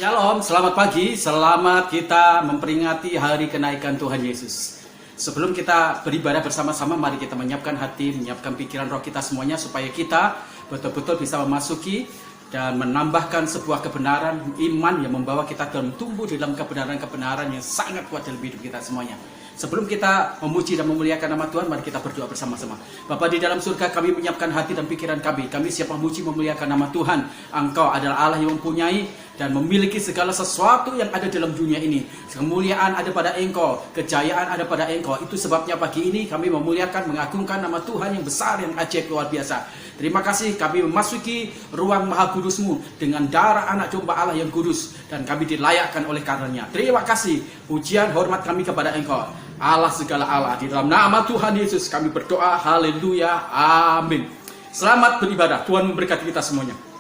Shalom, selamat pagi, selamat kita memperingati hari kenaikan Tuhan Yesus. Sebelum kita beribadah bersama-sama, mari kita menyiapkan hati, menyiapkan pikiran roh kita semuanya supaya kita betul-betul bisa memasuki dan menambahkan sebuah kebenaran iman yang membawa kita dalam tumbuh dalam kebenaran-kebenaran yang sangat kuat dalam hidup kita semuanya. Sebelum kita memuji dan memuliakan nama Tuhan, mari kita berdoa bersama-sama. Bapa di dalam surga, kami menyiapkan hati dan pikiran kami. Kami siap memuji memuliakan nama Tuhan. Engkau adalah Allah yang mempunyai dan memiliki segala sesuatu yang ada dalam dunia ini. Kemuliaan ada pada Engkau, kejayaan ada pada Engkau. Itu sebabnya pagi ini kami memuliakan, mengagungkan nama Tuhan yang besar, yang ajaib, luar biasa. Terima kasih kami memasuki ruang maha kudus-Mu dengan darah anak domba Allah yang kudus. Dan kami dilayakkan oleh karenanya. Terima kasih, pujian hormat kami kepada Engkau, Allah segala Allah. Di dalam nama Tuhan Yesus kami berdoa, haleluya, amin. Selamat beribadah, Tuhan memberkati kita semuanya.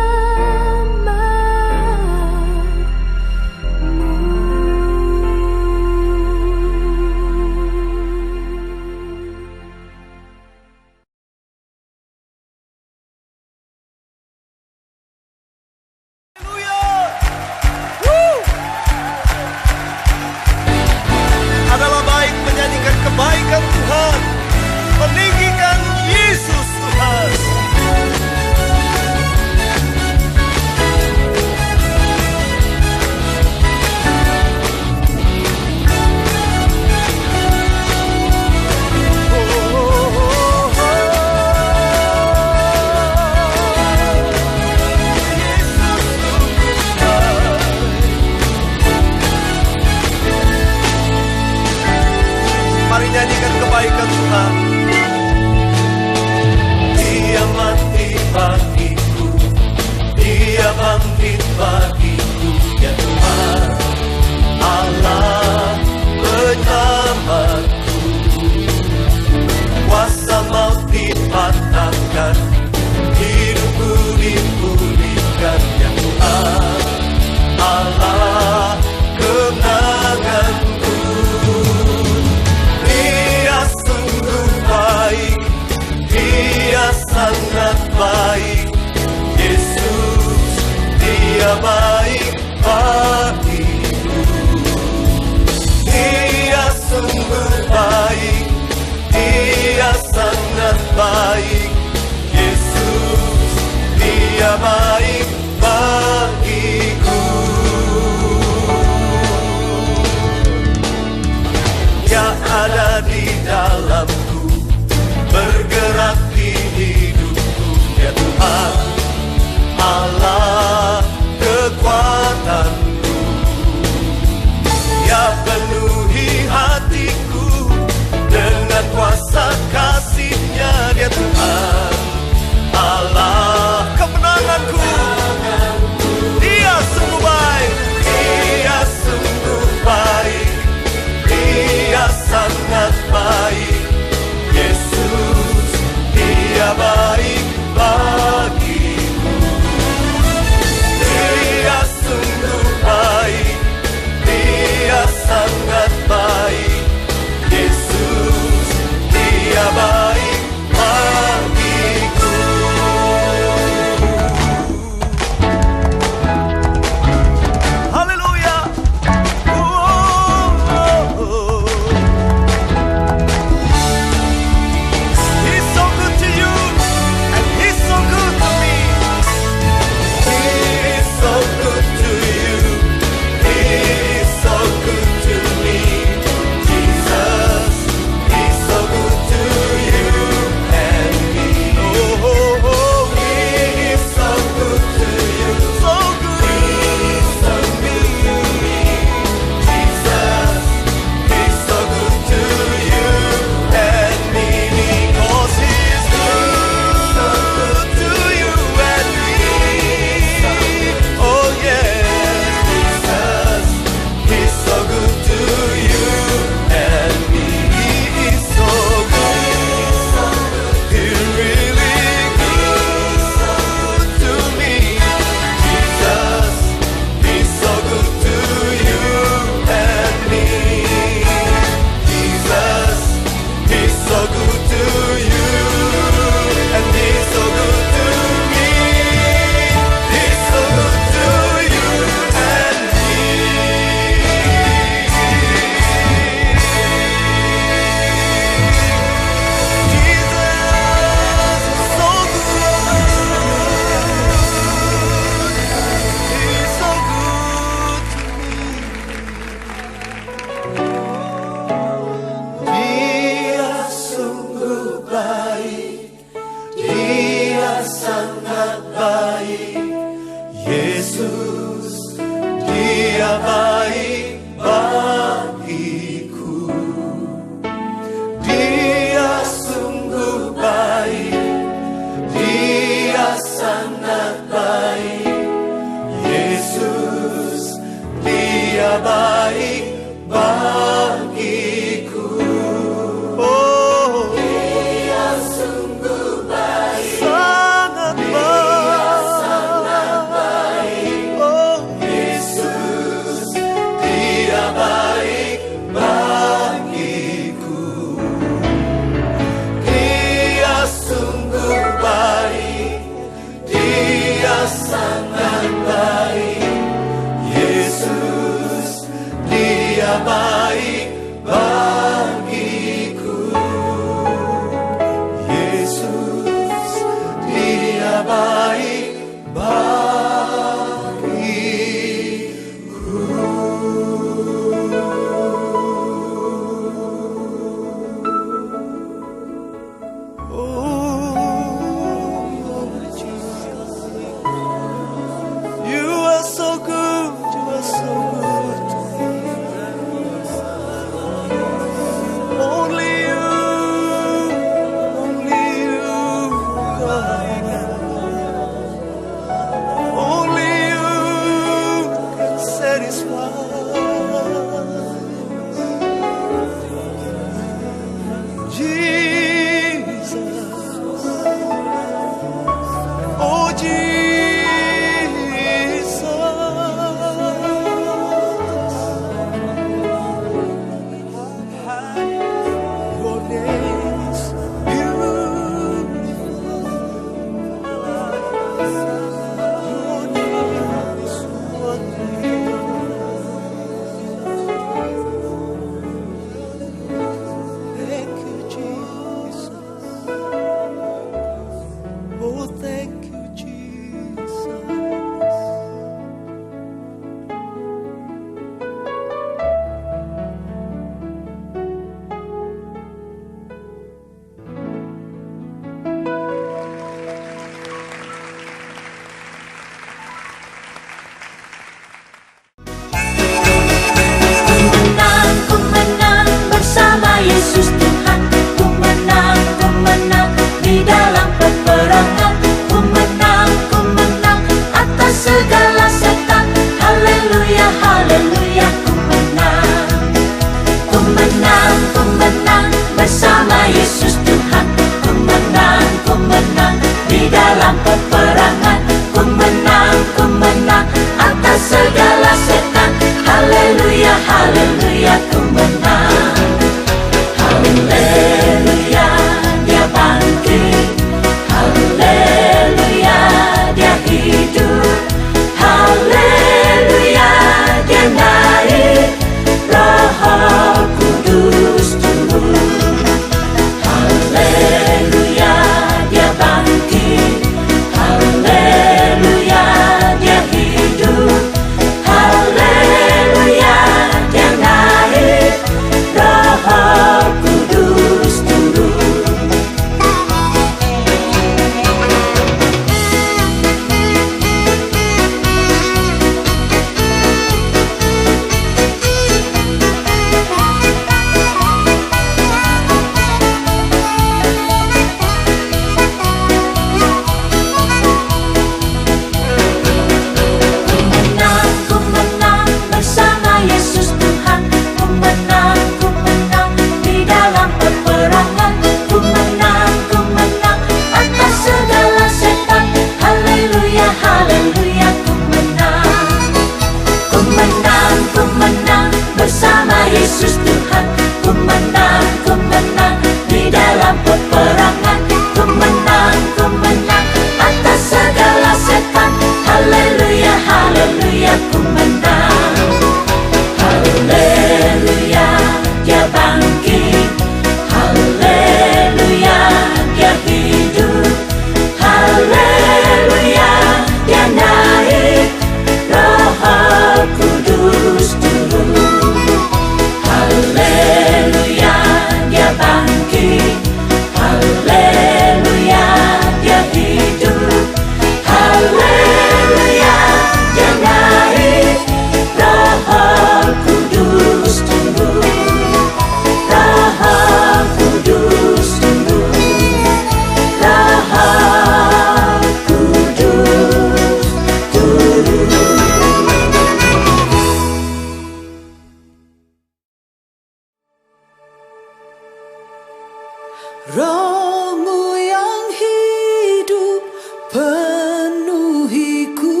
Rohmu yang hidup penuhiku,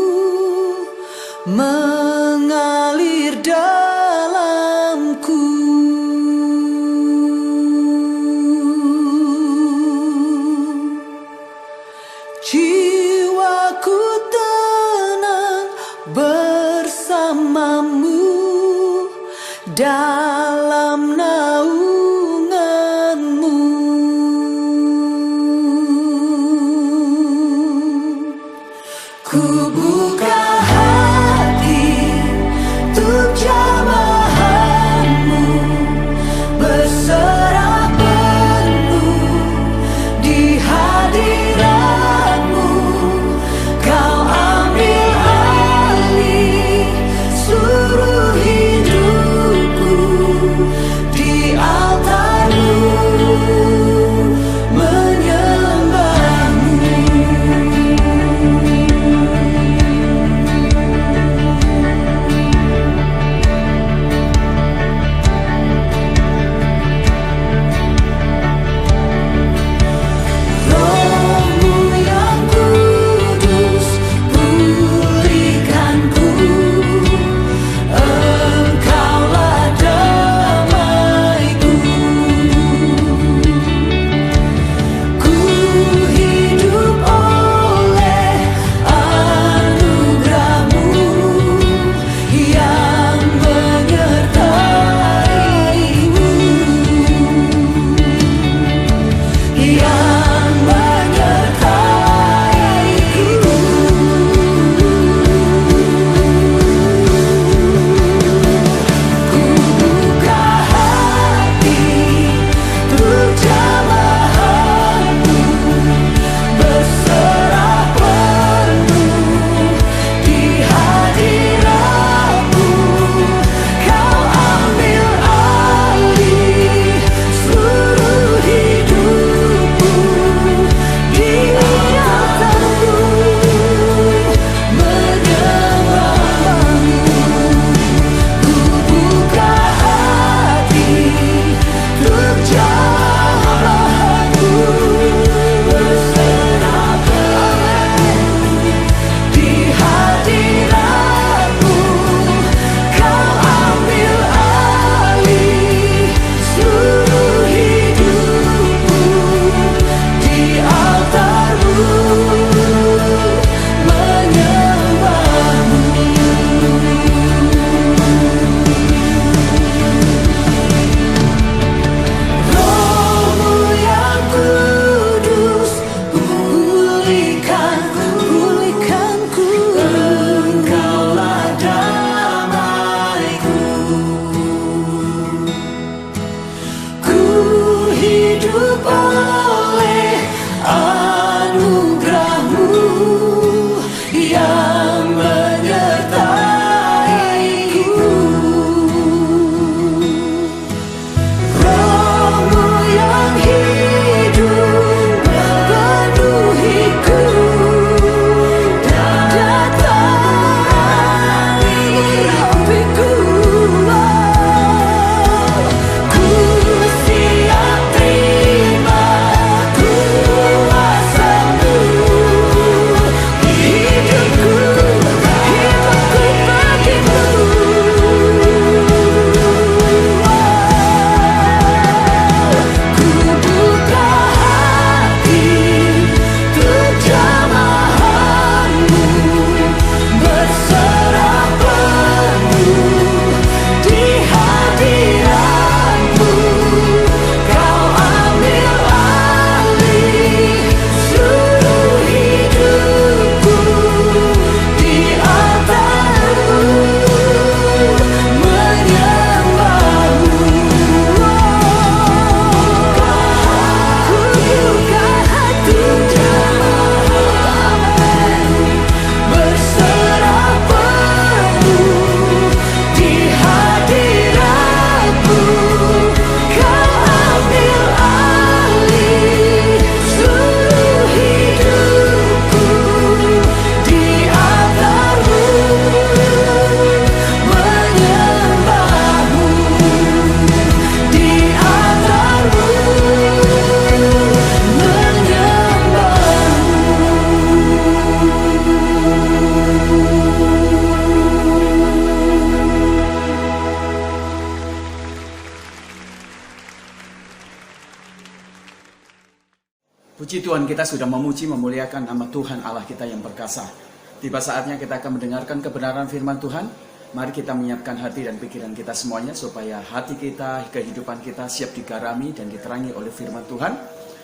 mengalir dalamku. Jiwaku tenang bersamamu dalam naunganmu. Puji Tuhan, kita sudah memuji memuliakan nama Tuhan Allah kita yang perkasa. Tiba saatnya kita akan mendengarkan kebenaran firman Tuhan. Mari kita menyiapkan hati dan pikiran kita semuanya supaya hati kita, kehidupan kita siap digarami dan diterangi oleh firman Tuhan,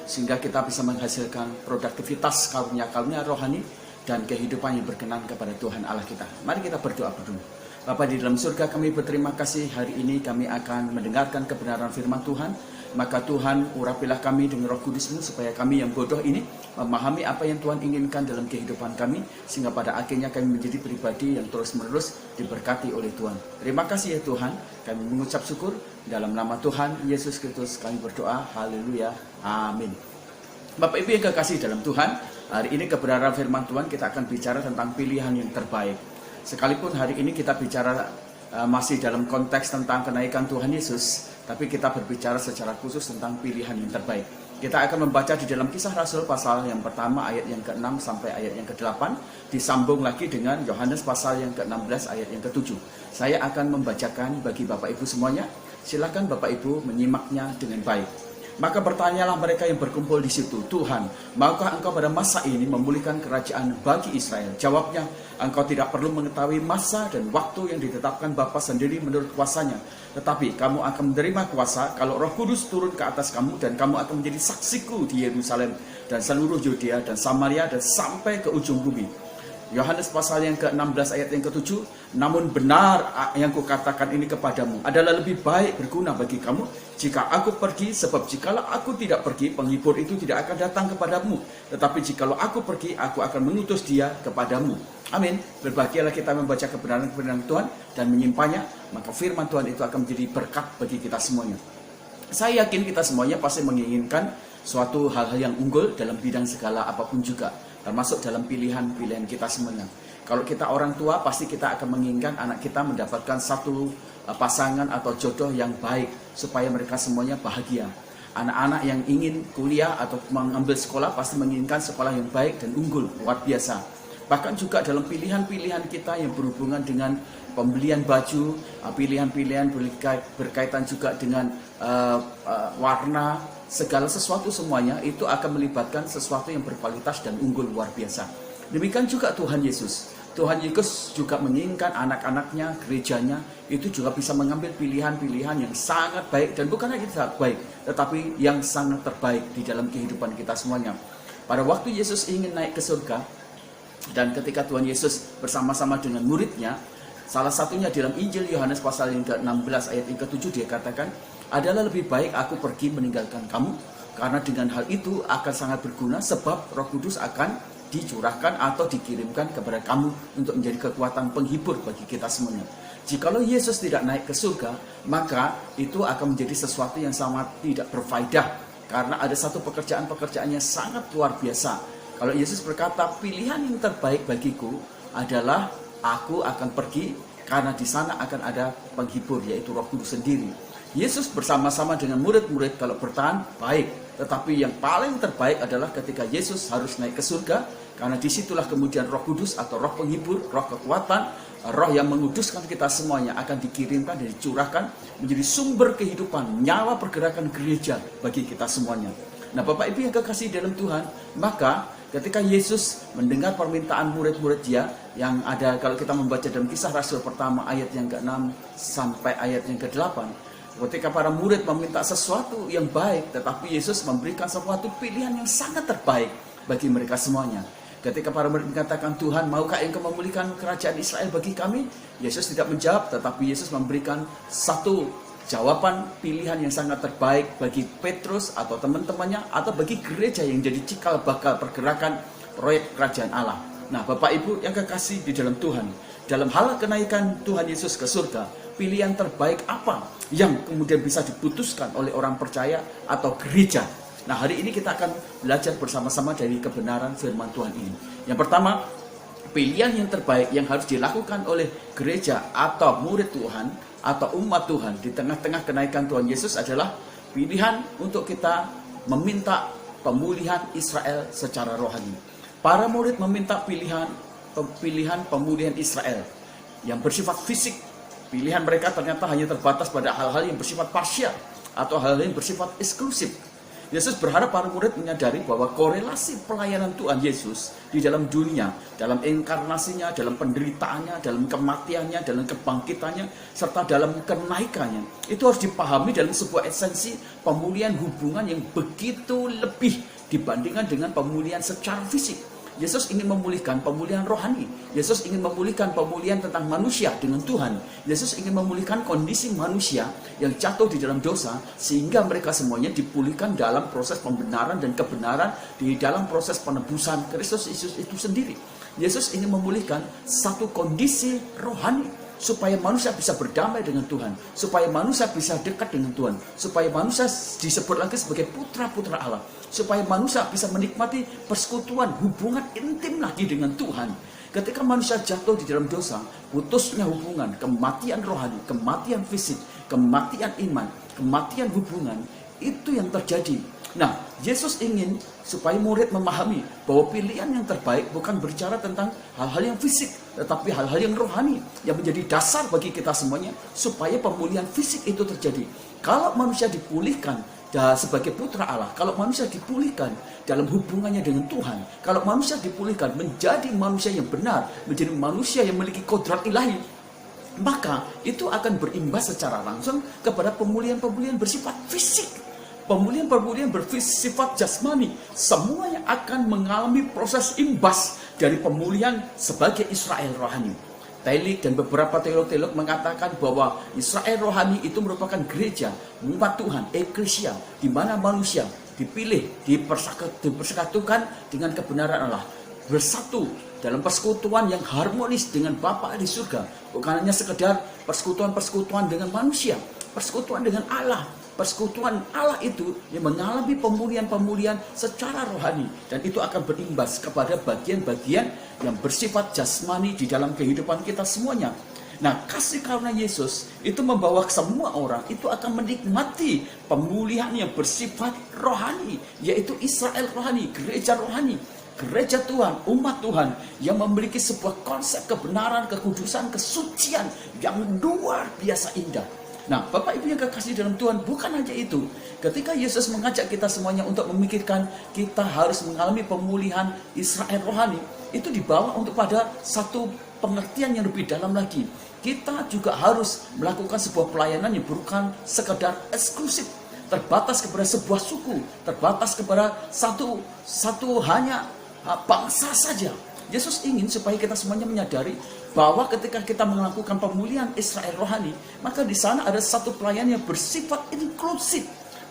sehingga kita bisa menghasilkan produktivitas karunia-karunia rohani dan kehidupan yang berkenan kepada Tuhan Allah kita. Mari kita berdoa dulu. Bapa di dalam surga, kami berterima kasih hari ini kami akan mendengarkan kebenaran firman Tuhan. Maka Tuhan, urapilah kami dengan Roh Kudus-Mu supaya kami yang bodoh ini memahami apa yang Tuhan inginkan dalam kehidupan kami, sehingga pada akhirnya kami menjadi pribadi yang terus-menerus diberkati oleh Tuhan. Terima kasih ya Tuhan, kami mengucap syukur dalam nama Tuhan Yesus Kristus kami berdoa. Haleluya, amin. Bapak Ibu yang kekasih dalam Tuhan, hari ini kebenaran firman Tuhan kita akan bicara tentang pilihan yang terbaik. Sekalipun hari ini kita bicara masih dalam konteks tentang kenaikan Tuhan Yesus, tapi kita berbicara secara khusus tentang pilihan yang terbaik. Kita akan membaca di dalam Kisah Rasul pasal yang pertama ayat yang ke-6 sampai ayat yang ke-8, disambung lagi dengan Yohanes pasal yang ke-16 ayat yang ke-7. Saya akan membacakan bagi Bapak Ibu semuanya. Silakan Bapak Ibu menyimaknya dengan baik. Maka bertanyalah mereka yang berkumpul di situ, Tuhan, maukah engkau pada masa ini memulihkan kerajaan bagi Israel? Jawabnya, engkau tidak perlu mengetahui masa dan waktu yang ditetapkan Bapa sendiri menurut kuasanya. Tetapi kamu akan menerima kuasa kalau Roh Kudus turun ke atas kamu, dan kamu akan menjadi saksiku di Yerusalem dan seluruh Yudea dan Samaria dan sampai ke ujung bumi. Yohanes pasal yang ke-16 ayat yang ke-7, namun benar yang kukatakan ini kepadamu adalah lebih baik berguna bagi kamu jika aku pergi, sebab jikalau aku tidak pergi, penghibur itu tidak akan datang kepadamu. Tetapi jikalau aku pergi, aku akan mengutus dia kepadamu. Amin. Berbahagialah kita membaca kebenaran-kebenaran Tuhan dan menyimpannya, maka firman Tuhan itu akan menjadi berkat bagi kita semuanya. Saya yakin kita semuanya pasti menginginkan suatu hal-hal yang unggul dalam bidang segala apapun juga, termasuk dalam pilihan-pilihan kita semuanya. Kalau kita orang tua, pasti kita akan menginginkan anak kita mendapatkan satu pasangan atau jodoh yang baik, supaya mereka semuanya bahagia. Anak-anak yang ingin kuliah atau mengambil sekolah, pasti menginginkan sekolah yang baik dan unggul, luar biasa. Bahkan juga dalam pilihan-pilihan kita yang berhubungan dengan pembelian baju, pilihan-pilihan berkaitan juga dengan warna, segala sesuatu semuanya itu akan melibatkan sesuatu yang berkualitas dan unggul luar biasa. Demikian juga Tuhan Yesus. Tuhan Yesus juga menginginkan anak-anaknya, gerejanya itu juga bisa mengambil pilihan-pilihan yang sangat baik, dan bukan hanya sangat baik, tetapi yang sangat terbaik di dalam kehidupan kita semuanya. Pada waktu Yesus ingin naik ke surga, dan ketika Tuhan Yesus bersama-sama dengan muridnya, salah satunya dalam Injil Yohanes pasal yang ke-16 ayat yang ke-7 dia katakan, adalah lebih baik aku pergi meninggalkan kamu, karena dengan hal itu akan sangat berguna, sebab Roh Kudus akan dicurahkan atau dikirimkan kepada kamu untuk menjadi kekuatan penghibur bagi kita semuanya. Jikalau Yesus tidak naik ke surga, maka itu akan menjadi sesuatu yang sangat tidak berfaedah, karena ada satu pekerjaan-pekerjaan yang sangat luar biasa. Kalau Yesus berkata, pilihan yang terbaik bagiku adalah aku akan pergi, karena di sana akan ada penghibur, yaitu Roh Kudus sendiri. Yesus bersama-sama dengan murid-murid kalau bertahan, baik. Tetapi yang paling terbaik adalah ketika Yesus harus naik ke surga, karena disitulah kemudian Roh Kudus atau Roh penghibur, Roh kekuatan, Roh yang menguduskan kita semuanya akan dikirimkan dan dicurahkan menjadi sumber kehidupan, nyawa pergerakan gereja bagi kita semuanya. Nah, Bapak Ibu yang kekasih dalam Tuhan, maka ketika Yesus mendengar permintaan murid-murid dia yang ada, kalau kita membaca dalam Kisah Rasul pertama ayat yang ke-6 sampai ayat yang ke-8, ketika para murid meminta sesuatu yang baik, tetapi Yesus memberikan sesuatu pilihan yang sangat terbaik bagi mereka semuanya. Ketika para murid mengatakan, Tuhan, maukah engkau memulihkan kerajaan Israel bagi kami? Yesus tidak menjawab, tetapi Yesus memberikan satu jawaban pilihan yang sangat terbaik bagi Petrus atau teman-temannya, atau bagi gereja yang jadi cikal bakal pergerakan proyek kerajaan Allah. Nah, Bapak Ibu yang kekasih di dalam Tuhan, dalam hal kenaikan Tuhan Yesus ke surga, pilihan terbaik apa yang kemudian bisa diputuskan oleh orang percaya atau gereja? Nah, hari ini kita akan belajar bersama-sama dari kebenaran firman Tuhan ini. Yang pertama, pilihan yang terbaik yang harus dilakukan oleh gereja atau murid Tuhan atau umat Tuhan di tengah-tengah kenaikan Tuhan Yesus adalah pilihan untuk kita meminta pemulihan Israel secara rohani. Para murid meminta pilihan pemulihan Israel yang bersifat fisik. Pilihan mereka ternyata hanya terbatas pada hal-hal yang bersifat parsial atau hal-hal yang bersifat eksklusif. Yesus berharap para murid menyadari bahwa korelasi pelayanan Tuhan Yesus di dalam dunia, dalam inkarnasinya, dalam penderitaannya, dalam kematiannya, dalam kebangkitannya, serta dalam kenaikannya, itu harus dipahami dalam sebuah esensi pemulihan hubungan yang begitu lebih dibandingkan dengan pemulihan secara fisik. Yesus ingin memulihkan pemulihan rohani. Yesus ingin memulihkan pemulihan tentang manusia dengan Tuhan. Yesus ingin memulihkan kondisi manusia yang jatuh di dalam dosa, sehingga mereka semuanya dipulihkan dalam proses pembenaran dan kebenaran di dalam proses penebusan Kristus Yesus itu sendiri. Yesus ingin memulihkan satu kondisi rohani, supaya manusia bisa berdamai dengan Tuhan, supaya manusia bisa dekat dengan Tuhan, supaya manusia disebut lagi sebagai putra-putra Allah, supaya manusia bisa menikmati persekutuan, hubungan intim lagi dengan Tuhan. Ketika manusia jatuh di dalam dosa, putusnya hubungan, kematian rohani, kematian fisik, kematian iman, kematian hubungan, itu yang terjadi. Nah, Yesus ingin supaya murid memahami bahwa pilihan yang terbaik bukan berbicara tentang hal-hal yang fisik, tetapi hal-hal yang rohani yang menjadi dasar bagi kita semuanya supaya pemulihan fisik itu terjadi. Kalau manusia dipulihkan sebagai putra Allah, kalau manusia dipulihkan dalam hubungannya dengan Tuhan, kalau manusia dipulihkan menjadi manusia yang benar, menjadi manusia yang memiliki kodrat ilahi, maka itu akan berimbas secara langsung kepada pemulihan-pemulihan bersifat fisik. Pemulihan-pemulihan bersifat jasmani, semuanya akan mengalami proses imbas dari pemulihan sebagai Israel rohani. Tailik dan beberapa teolog-teolog mengatakan bahwa Israel rohani itu merupakan gereja, umat Tuhan, eklesia, di mana manusia dipilih, dipersekutukan dengan kebenaran Allah, bersatu dalam persekutuan yang harmonis dengan Bapa di surga. Bukan hanya sekedar persekutuan-persekutuan dengan manusia, persekutuan dengan Allah. Persekutuan Allah itu yang mengalami pemulihan-pemulihan secara rohani, dan itu akan berimbas kepada bagian-bagian yang bersifat jasmani di dalam kehidupan kita semuanya. Nah, kasih karunia Yesus itu membawa semua orang itu akan menikmati pemulihan yang bersifat rohani, yaitu Israel rohani, gereja rohani, gereja Tuhan, umat Tuhan yang memiliki sebuah konsep kebenaran, kekudusan, kesucian yang luar biasa indah. Nah, Bapak Ibu yang kekasih dalam Tuhan, bukan hanya itu. Ketika Yesus mengajak kita semuanya untuk memikirkan kita harus mengalami pemulihan Israel rohani, itu dibawa untuk pada satu pengertian yang lebih dalam lagi. Kita juga harus melakukan sebuah pelayanan yang bukan sekedar eksklusif, terbatas kepada sebuah suku, terbatas kepada satu hanya bangsa saja. Yesus ingin supaya kita semuanya menyadari bahwa ketika kita melakukan pemulihan Israel rohani, maka di sana ada satu pelayanan yang bersifat inklusif,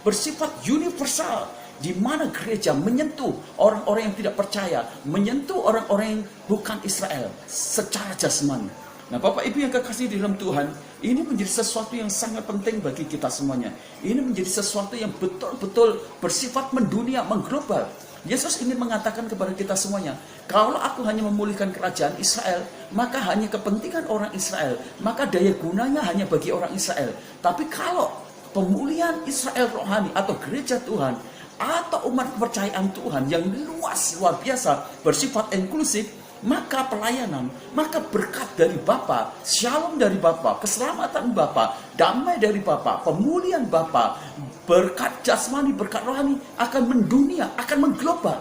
bersifat universal, di mana gereja menyentuh orang-orang yang tidak percaya, menyentuh orang-orang yang bukan Israel secara jasmani. Nah, Bapak Ibu yang kekasih di dalam Tuhan, ini menjadi sesuatu yang sangat penting bagi kita semuanya. Ini menjadi sesuatu yang betul-betul bersifat mendunia, mengglobal. Yesus ingin mengatakan kepada kita semuanya, kalau aku hanya memulihkan kerajaan Israel, maka hanya kepentingan orang Israel, maka daya gunanya hanya bagi orang Israel. Tapi kalau pemulihan Israel rohani atau gereja Tuhan, atau umat kepercayaan Tuhan yang luas, luar biasa, bersifat inklusif, maka pelayanan, maka berkat dari Bapa, shalom dari Bapa, keselamatan Bapa, damai dari Bapa, pemulihan Bapa, berkat jasmani, berkat rohani akan mendunia, akan mengglobal.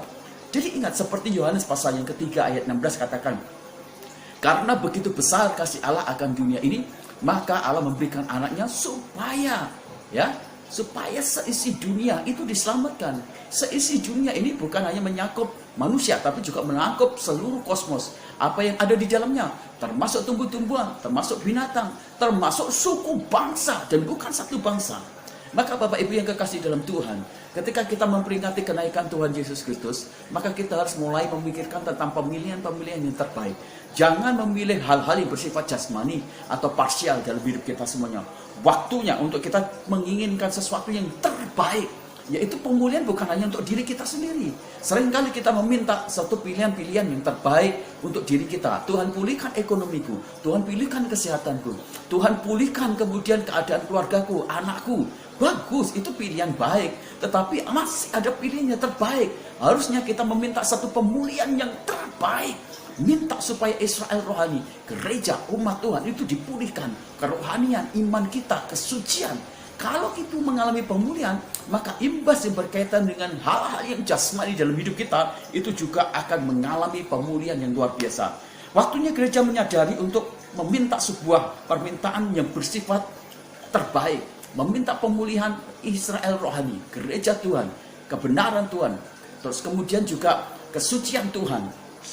Jadi ingat, seperti Yohanes pasal yang ketiga ayat 16 katakan, karena begitu besar kasih Allah akan dunia ini, maka Allah memberikan anaknya supaya seisi dunia itu diselamatkan. Seisi dunia ini bukan hanya menyakup manusia, tapi juga menangkap seluruh kosmos, apa yang ada di dalamnya, termasuk tumbuh-tumbuhan, termasuk binatang, termasuk suku bangsa, dan bukan satu bangsa. Maka Bapak Ibu yang kekasih dalam Tuhan, ketika kita memperingati kenaikan Tuhan Yesus Kristus, maka kita harus mulai memikirkan tentang pemilihan-pemilihan yang terbaik. Jangan memilih hal-hal yang bersifat jasmani atau parsial dalam hidup kita semuanya. Waktunya untuk kita menginginkan sesuatu yang terbaik, yaitu pemulihan bukan hanya untuk diri kita sendiri. Seringkali kita meminta satu pilihan-pilihan yang terbaik untuk diri kita. Tuhan pulihkan ekonomiku, Tuhan pulihkan kesehatanku, Tuhan pulihkan kemudian keadaan keluargaku, anakku. Bagus, itu pilihan baik, tetapi masih ada pilihan yang terbaik. Harusnya kita meminta satu pemulihan yang terbaik. Minta supaya Israel rohani, gereja, umat Tuhan itu dipulihkan. Kerohanian, iman kita, kesucian. Kalau itu mengalami pemulihan, maka imbas yang berkaitan dengan hal-hal yang jasmani dalam hidup kita, itu juga akan mengalami pemulihan yang luar biasa. Waktunya gereja menyadari untuk meminta sebuah permintaan yang bersifat terbaik. Meminta pemulihan Israel rohani, gereja Tuhan, kebenaran Tuhan. Terus kemudian juga kesucian Tuhan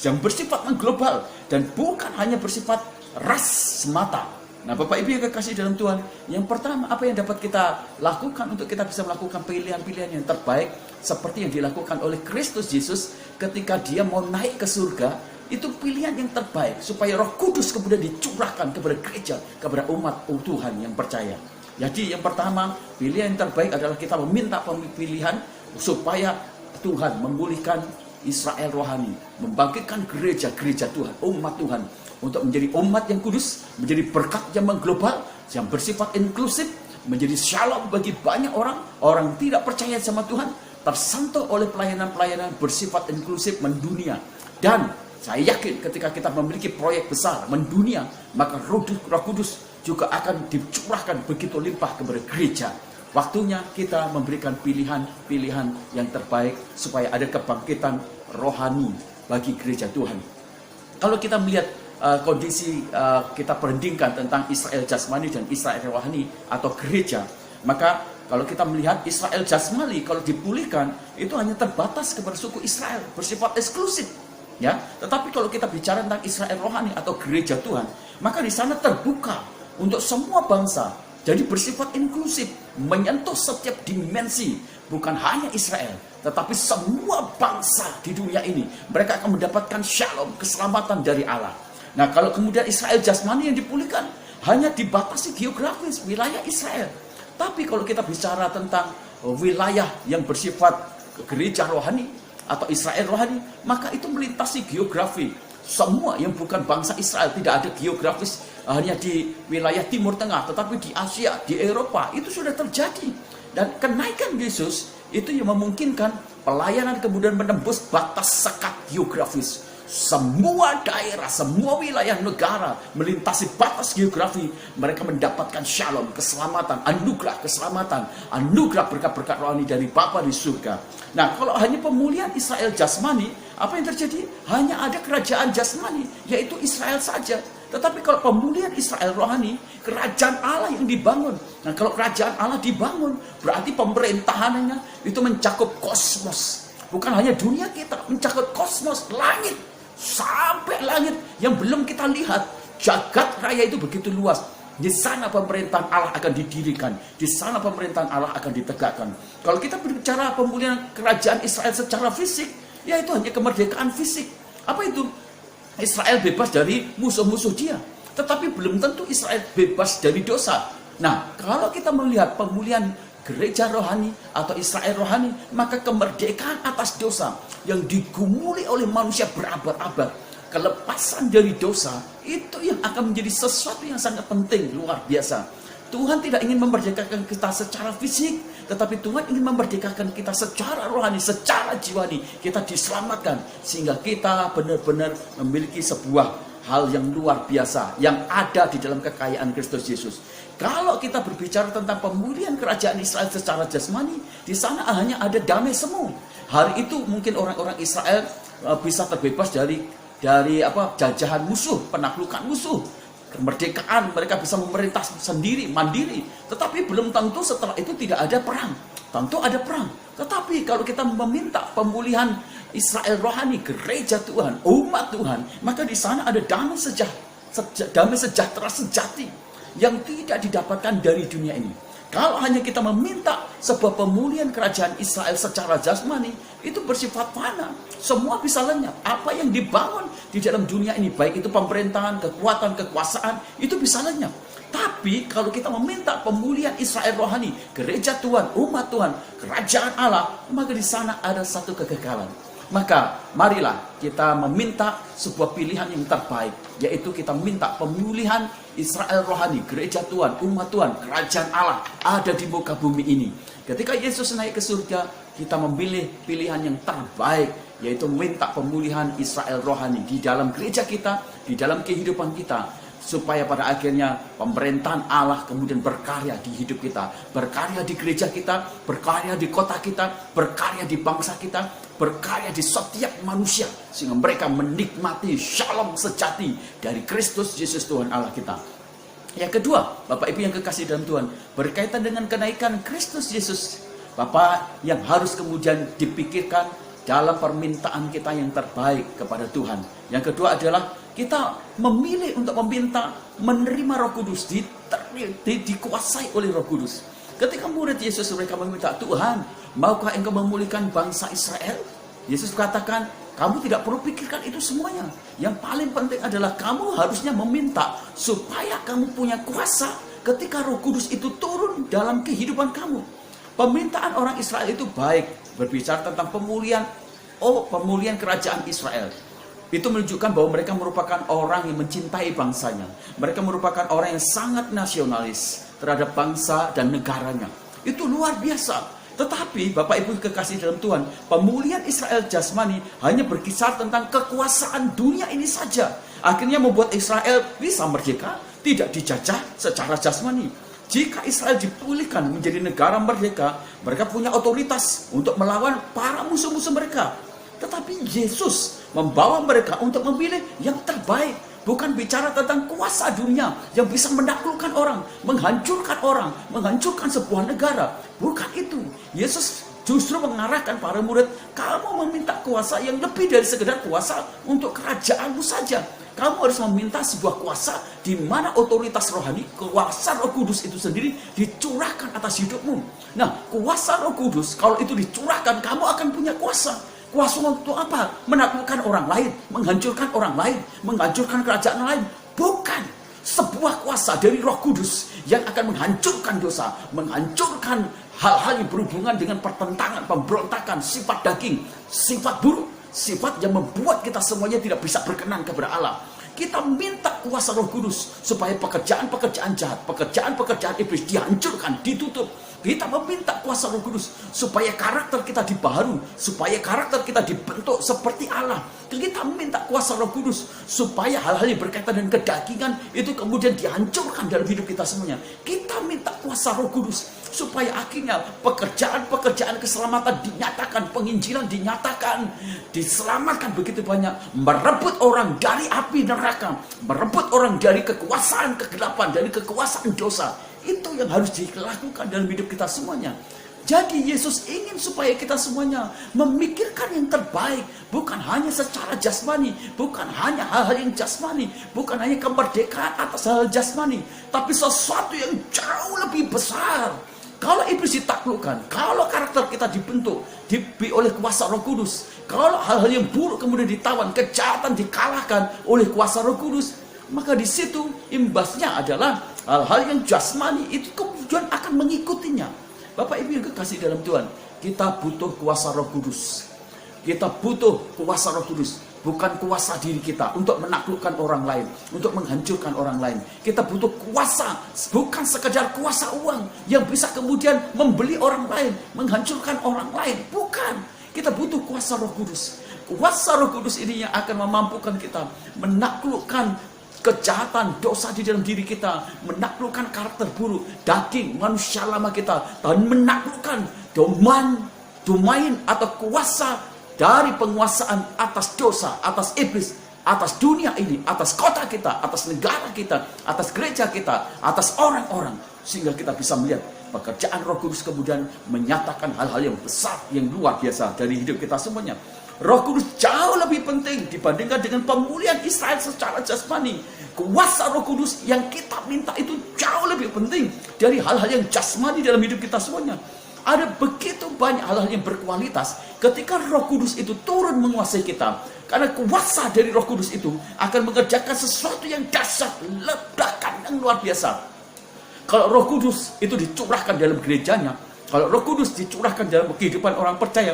yang bersifat mengglobal dan bukan hanya bersifat ras semata. Nah, Bapak Ibu yang kekasih dalam Tuhan, yang pertama apa yang dapat kita lakukan untuk kita bisa melakukan pilihan-pilihan yang terbaik seperti yang dilakukan oleh Kristus Yesus ketika dia mau naik ke surga, itu pilihan yang terbaik supaya Roh Kudus kemudian dicurahkan kepada gereja, kepada umat Tuhan yang percaya. Jadi yang pertama, pilihan yang terbaik adalah kita meminta pilihan supaya Tuhan memulihkan Israel rohani, membangkitkan gereja-gereja Tuhan, umat Tuhan, untuk menjadi umat yang kudus, menjadi berkat yang mengglobal, yang bersifat inklusif, menjadi shalom bagi banyak orang tidak percaya sama Tuhan, tersentuh oleh pelayanan-pelayanan bersifat inklusif mendunia. Dan saya yakin ketika kita memiliki proyek besar mendunia, maka Roh Kudus juga akan dicurahkan begitu limpah kepada gereja. Waktunya kita memberikan pilihan-pilihan yang terbaik supaya ada kebangkitan rohani bagi gereja Tuhan. Kalau kita melihat kondisi kita perhentikan tentang Israel jasmani dan Israel rohani atau gereja, maka kalau kita melihat Israel jasmani kalau dipulihkan itu hanya terbatas kepada suku Israel, bersifat eksklusif, ya. Tetapi kalau kita bicara tentang Israel rohani atau gereja Tuhan, maka di sana terbuka untuk semua bangsa, jadi bersifat inklusif, menyentuh setiap dimensi, bukan hanya Israel, tetapi semua bangsa di dunia ini. Mereka akan mendapatkan shalom, keselamatan dari Allah. Nah, kalau kemudian Israel jasmani yang dipulihkan hanya dibatasi geografis wilayah Israel. Tapi kalau kita bicara tentang wilayah yang bersifat gereja rohani atau Israel rohani, maka itu melintasi geografi. Semua yang bukan bangsa Israel, tidak ada geografis hanya di wilayah Timur Tengah, tetapi di Asia, di Eropa, itu sudah terjadi. Dan kenaikan Yesus itu yang memungkinkan pelayanan kemudian menembus batas sekat geografis. Semua daerah, semua wilayah negara melintasi batas geografi, mereka mendapatkan shalom, keselamatan, anugerah keselamatan, anugerah berkat-berkat rohani dari Bapa di surga. Nah, kalau hanya pemulihan Israel jasmani, apa yang terjadi? Hanya ada kerajaan jasmani, yaitu Israel saja. Tetapi kalau pemulihan Israel rohani, kerajaan Allah yang dibangun. Nah, kalau kerajaan Allah dibangun, berarti pemerintahannya itu mencakup kosmos. Bukan hanya dunia kita, mencakup kosmos, langit. Sampai langit yang belum kita lihat. Jagat raya itu begitu luas. Di sana pemerintahan Allah akan didirikan. Di sana pemerintahan Allah akan ditegakkan. Kalau kita berbicara pemulihan kerajaan Israel secara fisik, ya itu hanya kemerdekaan fisik. Apa itu? Israel bebas dari musuh-musuh dia. Tetapi belum tentu Israel bebas dari dosa. Nah, kalau kita melihat pemulihan gereja rohani atau Israel rohani, maka kemerdekaan atas dosa yang digumuli oleh manusia berabad-abad, kelepasan dari dosa, itu yang akan menjadi sesuatu yang sangat penting, luar biasa. Tuhan tidak ingin memerdekakan kita secara fisik, tetapi Tuhan ingin memerdekakan kita secara rohani, secara jiwani. Kita diselamatkan sehingga kita benar-benar memiliki sebuah hal yang luar biasa yang ada di dalam kekayaan Kristus Yesus. Kalau kita berbicara tentang pemulihan kerajaan Israel secara jasmani, di sana hanya ada damai semu. Hari itu mungkin orang-orang Israel bisa terbebas dari jajahan musuh, penaklukan musuh. Kemerdekaan, mereka bisa memerintah sendiri, mandiri. Tetapi belum tentu setelah itu tidak ada perang. Tentu ada perang. Tetapi kalau kita meminta pemulihan Israel rohani, gereja Tuhan, umat Tuhan, maka di sana ada damai sejahtera sejati yang tidak didapatkan dari dunia ini. Kalau hanya kita meminta sebuah pemulihan kerajaan Israel secara jasmani, itu bersifat fana. Semua bisa lenyap. Apa yang dibangun di dalam dunia ini, baik itu pemerintahan, kekuatan, kekuasaan, itu bisa lenyap. Tapi kalau kita meminta pemulihan Israel rohani, gereja Tuhan, umat Tuhan, kerajaan Allah, maka di sana ada satu kegagalan. Maka marilah kita meminta sebuah pilihan yang terbaik, yaitu kita minta pemulihan Israel rohani, gereja Tuhan, umat Tuhan, kerajaan Allah ada di muka bumi ini. Ketika Yesus naik ke surga, kita memilih pilihan yang terbaik, yaitu minta pemulihan Israel rohani di dalam gereja kita, di dalam kehidupan kita. supaya pada akhirnya pemerintahan Allah kemudian berkarya di hidup kita, berkarya di gereja kita, berkarya di kota kita, berkarya di bangsa kita, berkarya di setiap manusia, sehingga mereka menikmati shalom sejati dari Kristus Yesus Tuhan Allah kita. Yang kedua, Bapak Ibu yang kekasih dalam Tuhan, berkaitan dengan kenaikan Kristus Yesus, Bapak, yang harus kemudian dipikirkan dalam permintaan kita yang terbaik kepada Tuhan. Yang kedua adalah kita memilih untuk meminta menerima Roh Kudus, dikuasai oleh Roh Kudus. Ketika murid Yesus mereka meminta, Tuhan, maukah engkau memulihkan bangsa Israel? Yesus katakan, kamu tidak perlu pikirkan itu semuanya. Yang paling penting adalah kamu harusnya meminta supaya kamu punya kuasa ketika Roh Kudus itu turun dalam kehidupan kamu. Permintaan orang Israel itu baik, berbicara tentang pemulihan kerajaan Israel. Itu menunjukkan bahwa mereka merupakan orang yang mencintai bangsanya. Mereka merupakan orang yang sangat nasionalis terhadap bangsa dan negaranya. Itu luar biasa. Tetapi Bapak Ibu kekasih dalam Tuhan, pemulihan Israel jasmani hanya berkisar tentang kekuasaan dunia ini saja. Akhirnya membuat Israel bisa merdeka, tidak dijajah secara jasmani. Jika Israel dipulihkan menjadi negara merdeka, mereka punya otoritas untuk melawan para musuh-musuh mereka. Tetapi Yesus membawa mereka untuk memilih yang terbaik. Bukan bicara tentang kuasa dunia yang bisa menaklukkan orang, menghancurkan sebuah negara. Bukan itu. Yesus justru mengarahkan para murid, kamu meminta kuasa yang lebih dari sekedar kuasa untuk kerajaanmu saja. Kamu harus meminta sebuah kuasa di mana otoritas rohani, kuasa Roh Kudus itu sendiri dicurahkan atas hidupmu. Nah, kuasa Roh Kudus kalau itu dicurahkan, kamu akan punya kuasa. Kuasa untuk apa? Menaklukkan orang lain, menghancurkan orang lain, menghancurkan kerajaan lain. Bukan. Sebuah kuasa dari Roh Kudus yang akan menghancurkan dosa, menghancurkan hal-hal yang berhubungan dengan pertentangan, pemberontakan, sifat daging, sifat buruk, sifat yang membuat kita semuanya tidak bisa berkenan kepada Allah. Kita minta kuasa Roh Kudus supaya pekerjaan-pekerjaan jahat, pekerjaan-pekerjaan iblis dihancurkan, ditutup. Kita meminta kuasa Roh Kudus supaya karakter kita dibaharui, supaya karakter kita dibentuk seperti Allah. Kita minta kuasa Roh Kudus supaya hal-hal yang berkaitan dengan kedagingan itu kemudian dihancurkan dalam hidup kita semuanya. Kita minta kuasa Roh Kudus supaya akhirnya pekerjaan-pekerjaan keselamatan dinyatakan, penginjilan dinyatakan, diselamatkan begitu banyak, merebut orang dari api neraka, merebut orang dari kekuasaan kegelapan, dari kekuasaan dosa. Itu yang harus dilakukan dalam hidup kita semuanya. Jadi Yesus ingin supaya kita semuanya memikirkan yang terbaik, bukan hanya secara jasmani, bukan hanya hal-hal yang jasmani, bukan hanya kemerdekaan atas hal jasmani, tapi sesuatu yang jauh lebih besar. Kalau iblis ditaklukkan, kalau karakter kita dibentuk oleh kuasa Roh Kudus, kalau hal-hal yang buruk kemudian ditawan, kejahatan dikalahkan oleh kuasa Roh Kudus, maka di situ imbasnya adalah hal-hal yang jasmani itu kemudian akan mengikutinya. Bapak Ibu yang kekasih dalam Tuhan, kita butuh kuasa Roh Kudus. Kita butuh kuasa Roh Kudus, bukan kuasa diri kita untuk menaklukkan orang lain, untuk menghancurkan orang lain. Kita butuh kuasa, bukan sekedar kuasa uang yang bisa kemudian membeli orang lain, menghancurkan orang lain. Bukan. Kita butuh kuasa Roh Kudus. Kuasa Roh Kudus ini yang akan memampukan kita menaklukkan kejahatan, dosa di dalam diri kita, menaklukkan karakter buruk, daging, manusia lama kita, dan menaklukkan domain atau kuasa dari penguasaan atas dosa, atas iblis, atas dunia ini, atas kota kita, atas negara kita, atas gereja kita, atas orang-orang, sehingga kita bisa melihat pekerjaan Roh Kudus kemudian menyatakan hal-hal yang besar, yang luar biasa dari hidup kita semuanya. Roh Kudus jauh lebih penting dibandingkan dengan pemulihan Israel secara jasmani. Kuasa Roh Kudus yang kita minta itu jauh lebih penting dari hal-hal yang jasmani dalam hidup kita semuanya. Ada begitu banyak hal-hal yang berkualitas ketika Roh Kudus itu turun menguasai kita. Karena kuasa dari Roh Kudus itu akan mengerjakan sesuatu yang dahsyat, ledakan yang luar biasa. Kalau Roh Kudus itu dicurahkan dalam gerejanya, kalau Roh Kudus dicurahkan dalam kehidupan orang percaya,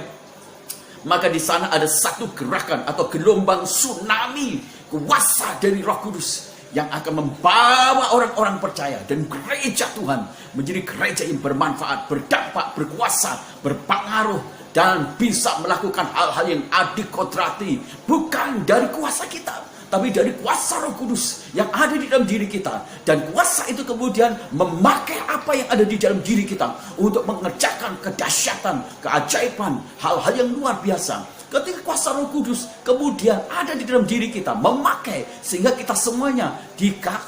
maka di sana ada satu gerakan atau gelombang tsunami kuasa dari Roh Kudus yang akan membawa orang-orang percaya dan gereja Tuhan menjadi gereja yang bermanfaat, berdampak, berkuasa, berpengaruh, dan bisa melakukan hal-hal yang adikodrati, bukan dari kuasa kita, tapi dari kuasa Roh Kudus yang ada di dalam diri kita. Dan kuasa itu kemudian memakai apa yang ada di dalam diri kita untuk mengerjakan kedahsyatan, keajaiban, hal-hal yang luar biasa. Ketika kuasa Roh Kudus kemudian ada di dalam diri kita, memakai, sehingga kita semuanya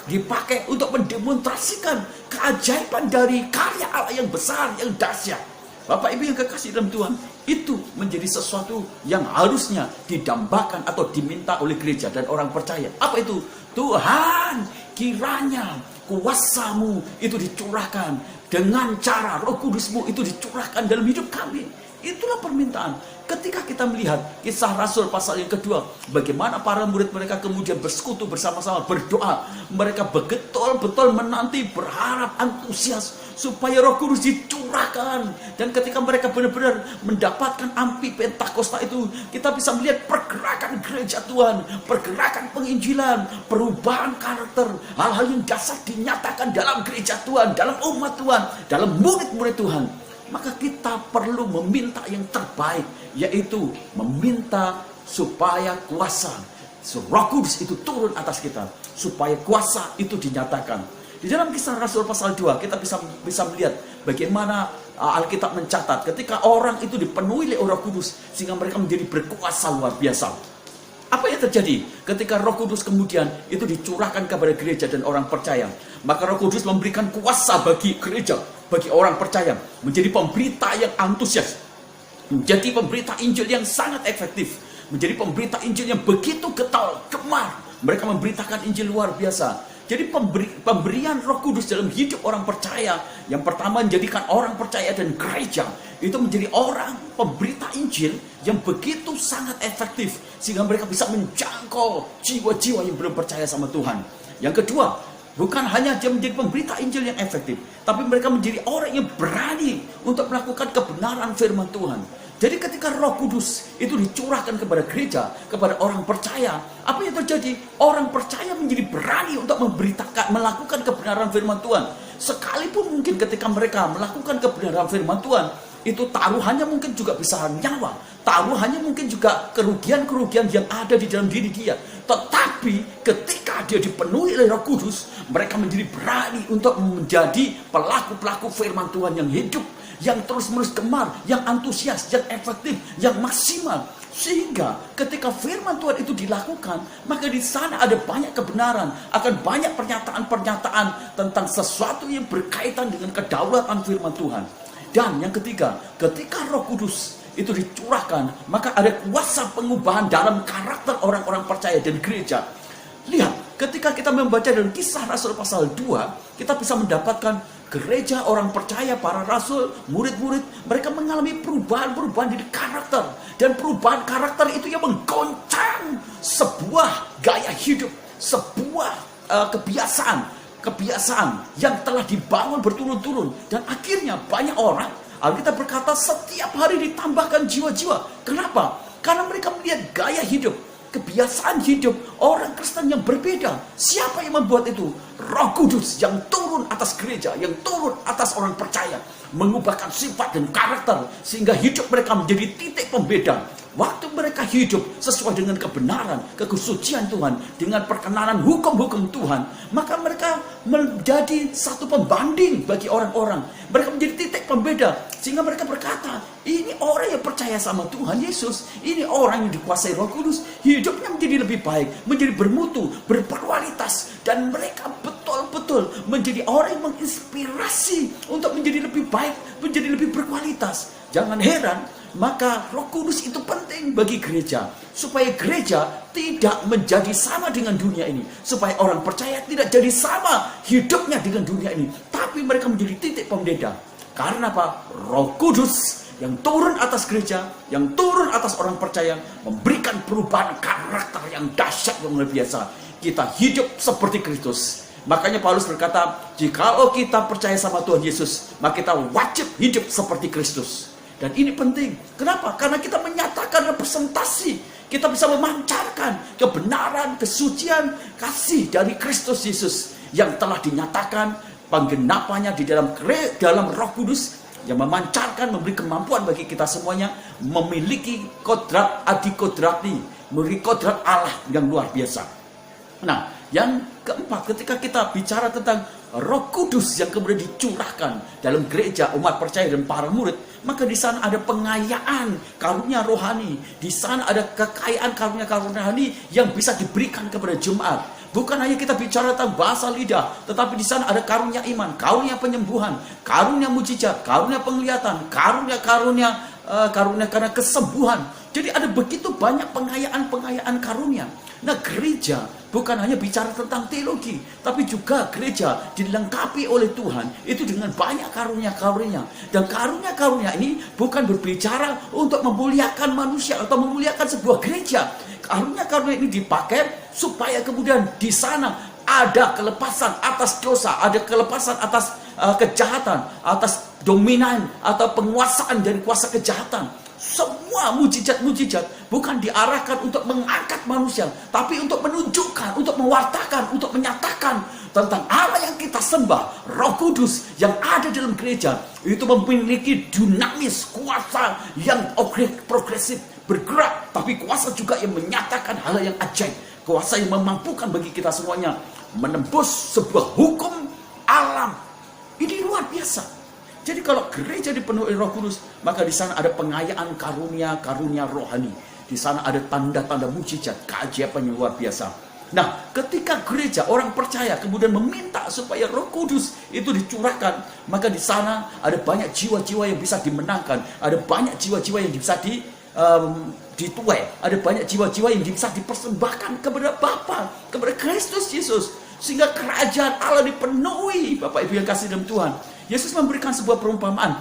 dipakai untuk mendemonstrasikan keajaiban dari karya Allah yang besar, yang dahsyat. Bapak Ibu yang kekasih dalam Tuhan, itu menjadi sesuatu yang harusnya didambakan atau diminta oleh gereja dan orang percaya. Apa itu? Tuhan, kiranya kuasa-Mu itu dicurahkan dengan cara Roh Kudus-Mu itu dicurahkan dalam hidup kami. Itulah permintaan. Ketika kita melihat Kisah Rasul pasal yang kedua, bagaimana para murid mereka kemudian bersekutu bersama-sama berdoa. Mereka betul-betul menanti, berharap, antusias supaya Roh Kudus dicurahkan. Dan ketika mereka benar-benar mendapatkan api Pentakosta itu, kita bisa melihat pergerakan gereja Tuhan, pergerakan penginjilan, perubahan karakter, hal-hal yang dasar dinyatakan dalam gereja Tuhan, dalam umat Tuhan, dalam murid-murid Tuhan. Maka kita perlu meminta yang terbaik, yaitu meminta supaya kuasa Roh Kudus itu turun atas kita, supaya kuasa itu dinyatakan. Di dalam Kisah Rasul pasal 2 kita bisa melihat bagaimana Alkitab mencatat ketika orang itu dipenuhi oleh Roh Kudus sehingga mereka menjadi berkuasa luar biasa. Apa yang terjadi ketika Roh Kudus kemudian itu dicurahkan kepada gereja dan orang percaya? Maka Roh Kudus memberikan kuasa bagi gereja, bagi orang percaya, menjadi pemberita yang antusias, menjadi pemberita Injil yang sangat efektif, menjadi pemberita Injil yang begitu getol, gemar. Mereka memberitakan Injil luar biasa. Jadi pemberian Roh Kudus dalam hidup orang percaya, yang pertama menjadikan orang percaya dan gereja itu menjadi orang pemberita Injil yang begitu sangat efektif, sehingga mereka bisa menjangkau jiwa-jiwa yang belum percaya sama Tuhan. Yang kedua, bukan hanya dia menjadi pemberita Injil yang efektif, tapi mereka menjadi orang yang berani untuk melakukan kebenaran firman Tuhan. Jadi ketika Roh Kudus itu dicurahkan kepada gereja, kepada orang percaya, apa yang terjadi? Orang percaya menjadi berani untuk memberitakan, melakukan kebenaran firman Tuhan. Sekalipun mungkin ketika mereka melakukan kebenaran firman Tuhan, itu taruhannya mungkin juga bisa nyawa, taruhannya mungkin juga kerugian-kerugian yang ada di dalam diri dia. Tetapi ketika dia dipenuhi oleh Roh Kudus, mereka menjadi berani untuk menjadi pelaku-pelaku firman Tuhan yang hidup, yang terus-menerus gemar, yang antusias, yang efektif, yang maksimal. Sehingga ketika firman Tuhan itu dilakukan, maka di sana ada banyak kebenaran, akan banyak pernyataan-pernyataan tentang sesuatu yang berkaitan dengan kedaulatan firman Tuhan. Dan yang ketiga, ketika Roh Kudus itu dicurahkan, maka ada kuasa pengubahan dalam karakter orang-orang percaya dan gereja. Lihat, ketika kita membaca dalam Kisah Rasul pasal 2, kita bisa mendapatkan gereja, orang percaya, para rasul, murid-murid, mereka mengalami perubahan-perubahan di karakter. Dan perubahan karakter itu yang menggoncang sebuah gaya hidup, sebuah kebiasaan yang telah dibangun berturun-turun. Dan akhirnya banyak orang, Alkitab berkata setiap hari ditambahkan jiwa-jiwa. Kenapa? Karena mereka melihat gaya hidup, kebiasaan hidup orang Kristen yang berbeda. Siapa yang membuat itu? Roh Kudus yang turun atas gereja, yang turun atas orang percaya, mengubahkan sifat dan karakter sehingga hidup mereka menjadi titik pembeda. Waktu mereka hidup sesuai dengan kebenaran, kesucian Tuhan, dengan perkenanan hukum-hukum Tuhan, maka mereka menjadi satu pembanding bagi orang-orang. Mereka menjadi titik pembeda, sehingga mereka berkata, ini orang yang percaya sama Tuhan Yesus, ini orang yang dikuasai Roh Kudus, hidupnya menjadi lebih baik, menjadi bermutu, berkualitas, dan mereka betul-betul menjadi orang yang menginspirasi untuk menjadi lebih baik, menjadi lebih berkualitas. Jangan heran, maka Roh Kudus itu penting bagi gereja, supaya gereja tidak menjadi sama dengan dunia ini, supaya orang percaya tidak jadi sama hidupnya dengan dunia ini, tapi mereka menjadi titik pembeda. Karena apa? Roh Kudus yang turun atas gereja, yang turun atas orang percaya, memberikan perubahan karakter yang dahsyat, yang luar biasa. Kita hidup seperti Kristus. Makanya Paulus berkata, jikalau kita percaya sama Tuhan Yesus, maka kita wajib hidup seperti Kristus. Dan ini penting. Kenapa? Karena kita menyatakan representasi. Kita bisa memancarkan kebenaran, kesucian, kasih dari Kristus Yesus yang telah dinyatakan penggenapannya di dalam Roh Kudus yang memancarkan, memberi kemampuan bagi kita semuanya memiliki kodrat adikodrati, memiliki kodrat Allah yang luar biasa. Nah, yang keempat, ketika kita bicara tentang Roh Kudus yang kemudian dicurahkan dalam gereja, umat percaya dan para murid, maka di sana ada pengayaan karunia rohani. Di sana ada kekayaan karunia-karunia rohani yang bisa diberikan kepada jemaat. Bukan hanya kita bicara tentang bahasa lidah, tetapi di sana ada karunia iman, karunia penyembuhan, karunia mujizat, karunia penglihatan, karunia karena kesembuhan. Jadi ada begitu banyak pengayaan karunia. Nah, gereja bukan hanya bicara tentang teologi, tapi juga gereja dilengkapi oleh Tuhan itu dengan banyak karunia-karunia. Dan karunia-karunia ini bukan berbicara untuk memuliakan manusia atau memuliakan sebuah gereja. Karunia-karunia ini dipakai supaya kemudian di sana ada kelepasan atas dosa, ada kelepasan atas kejahatan, atas dominan atau penguasaan dari kuasa kejahatan. Semua mujizat-mujizat bukan diarahkan untuk mengangkat manusia, tapi untuk menunjukkan, untuk mewartakan, untuk menyatakan tentang Allah yang kita sembah. Roh Kudus yang ada dalam gereja itu memiliki dinamis, kuasa yang progresif, bergerak, tapi kuasa juga yang menyatakan hal yang ajaib, kuasa yang memampukan bagi kita semuanya menembus sebuah hukum alam. Ini luar biasa. Jadi kalau gereja dipenuhi Roh Kudus, maka di sana ada pengayaan karunia rohani. Di sana ada tanda-tanda mujizat, keajaiban yang luar biasa. Nah, ketika gereja, orang percaya kemudian meminta supaya Roh Kudus itu dicurahkan, maka di sana ada banyak jiwa-jiwa yang bisa dimenangkan, ada banyak jiwa-jiwa yang bisa dituai, ada banyak jiwa-jiwa yang bisa dipersembahkan kepada Bapa, kepada Kristus Yesus, sehingga kerajaan Allah dipenuhi. Bapak Ibu yang kasih dalam Tuhan, Yesus memberikan sebuah perumpamaan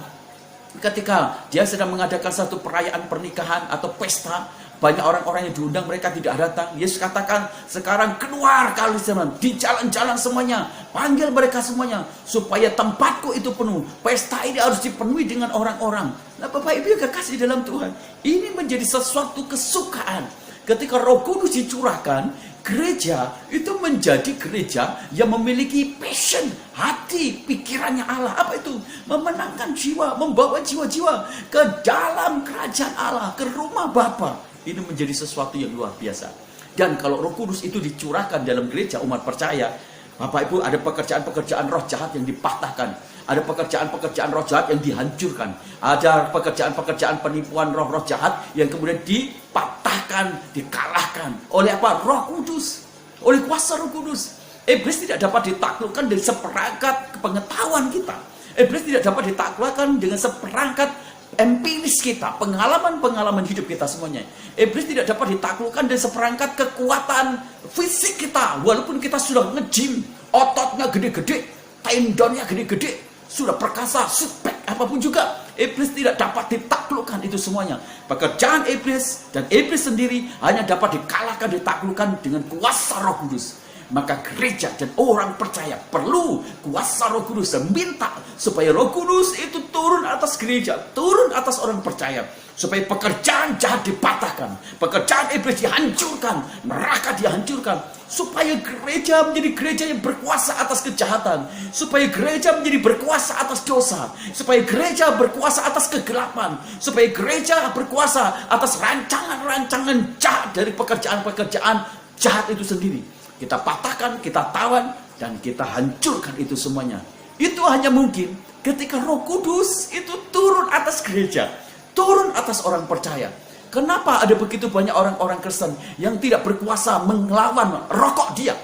ketika dia sedang mengadakan satu perayaan pernikahan atau pesta. Banyak orang-orang yang diundang, mereka tidak datang. Yesus katakan, sekarang keluar kalian di jalan-jalan semuanya, panggil mereka semuanya, supaya tempatku itu penuh. Pesta ini harus dipenuhi dengan orang-orang. Nah, Bapak Ibu yang kasih dalam Tuhan, ini menjadi sesuatu kesukaan. Ketika Roh Kudus dicurahkan, gereja itu menjadi gereja yang memiliki passion, hati, pikirannya Allah. Apa itu? Memenangkan jiwa, membawa jiwa-jiwa ke dalam kerajaan Allah, ke rumah Bapa. Ini menjadi sesuatu yang luar biasa. Dan kalau Roh Kudus itu dicurahkan dalam gereja umat percaya, Bapak Ibu, ada pekerjaan-pekerjaan roh jahat yang dipatahkan. Ada pekerjaan-pekerjaan roh jahat yang dihancurkan. Ada pekerjaan-pekerjaan penipuan roh-roh jahat yang kemudian dipatahkan, dikalahkan. Oleh apa? Roh Kudus. Oleh kuasa Roh Kudus. Iblis tidak dapat ditaklukkan dari seperangkat pengetahuan kita. Iblis tidak dapat ditaklukkan dengan seperangkat empiris kita, pengalaman-pengalaman hidup kita semuanya. Iblis tidak dapat ditaklukkan dari seperangkat kekuatan fisik kita. Walaupun kita sudah nge-gym, ototnya gede-gede, tendonnya gede-gede, sudah perkasa, six-pack, apapun juga, iblis tidak dapat ditaklukkan itu semuanya. Pekerjaan iblis dan iblis sendiri hanya dapat dikalahkan, ditaklukkan dengan kuasa Roh Kudus. Maka gereja dan orang percaya perlu kuasa Roh Kudus, dan minta supaya Roh Kudus itu turun atas gereja, turun atas orang percaya, supaya pekerjaan jahat dipatahkan, pekerjaan iblis dihancurkan, neraka dihancurkan, supaya gereja menjadi gereja yang berkuasa atas kejahatan, supaya gereja menjadi berkuasa atas dosa, supaya gereja berkuasa atas kegelapan, supaya gereja berkuasa atas rancangan-rancangan jahat dari pekerjaan-pekerjaan jahat itu sendiri. Kita patahkan, kita tawan, dan kita hancurkan itu semuanya. Itu hanya mungkin ketika Roh Kudus itu turun atas gereja, turun atas orang percaya. Kenapa ada begitu banyak orang-orang Kristen yang tidak berkuasa melawan rokok dia,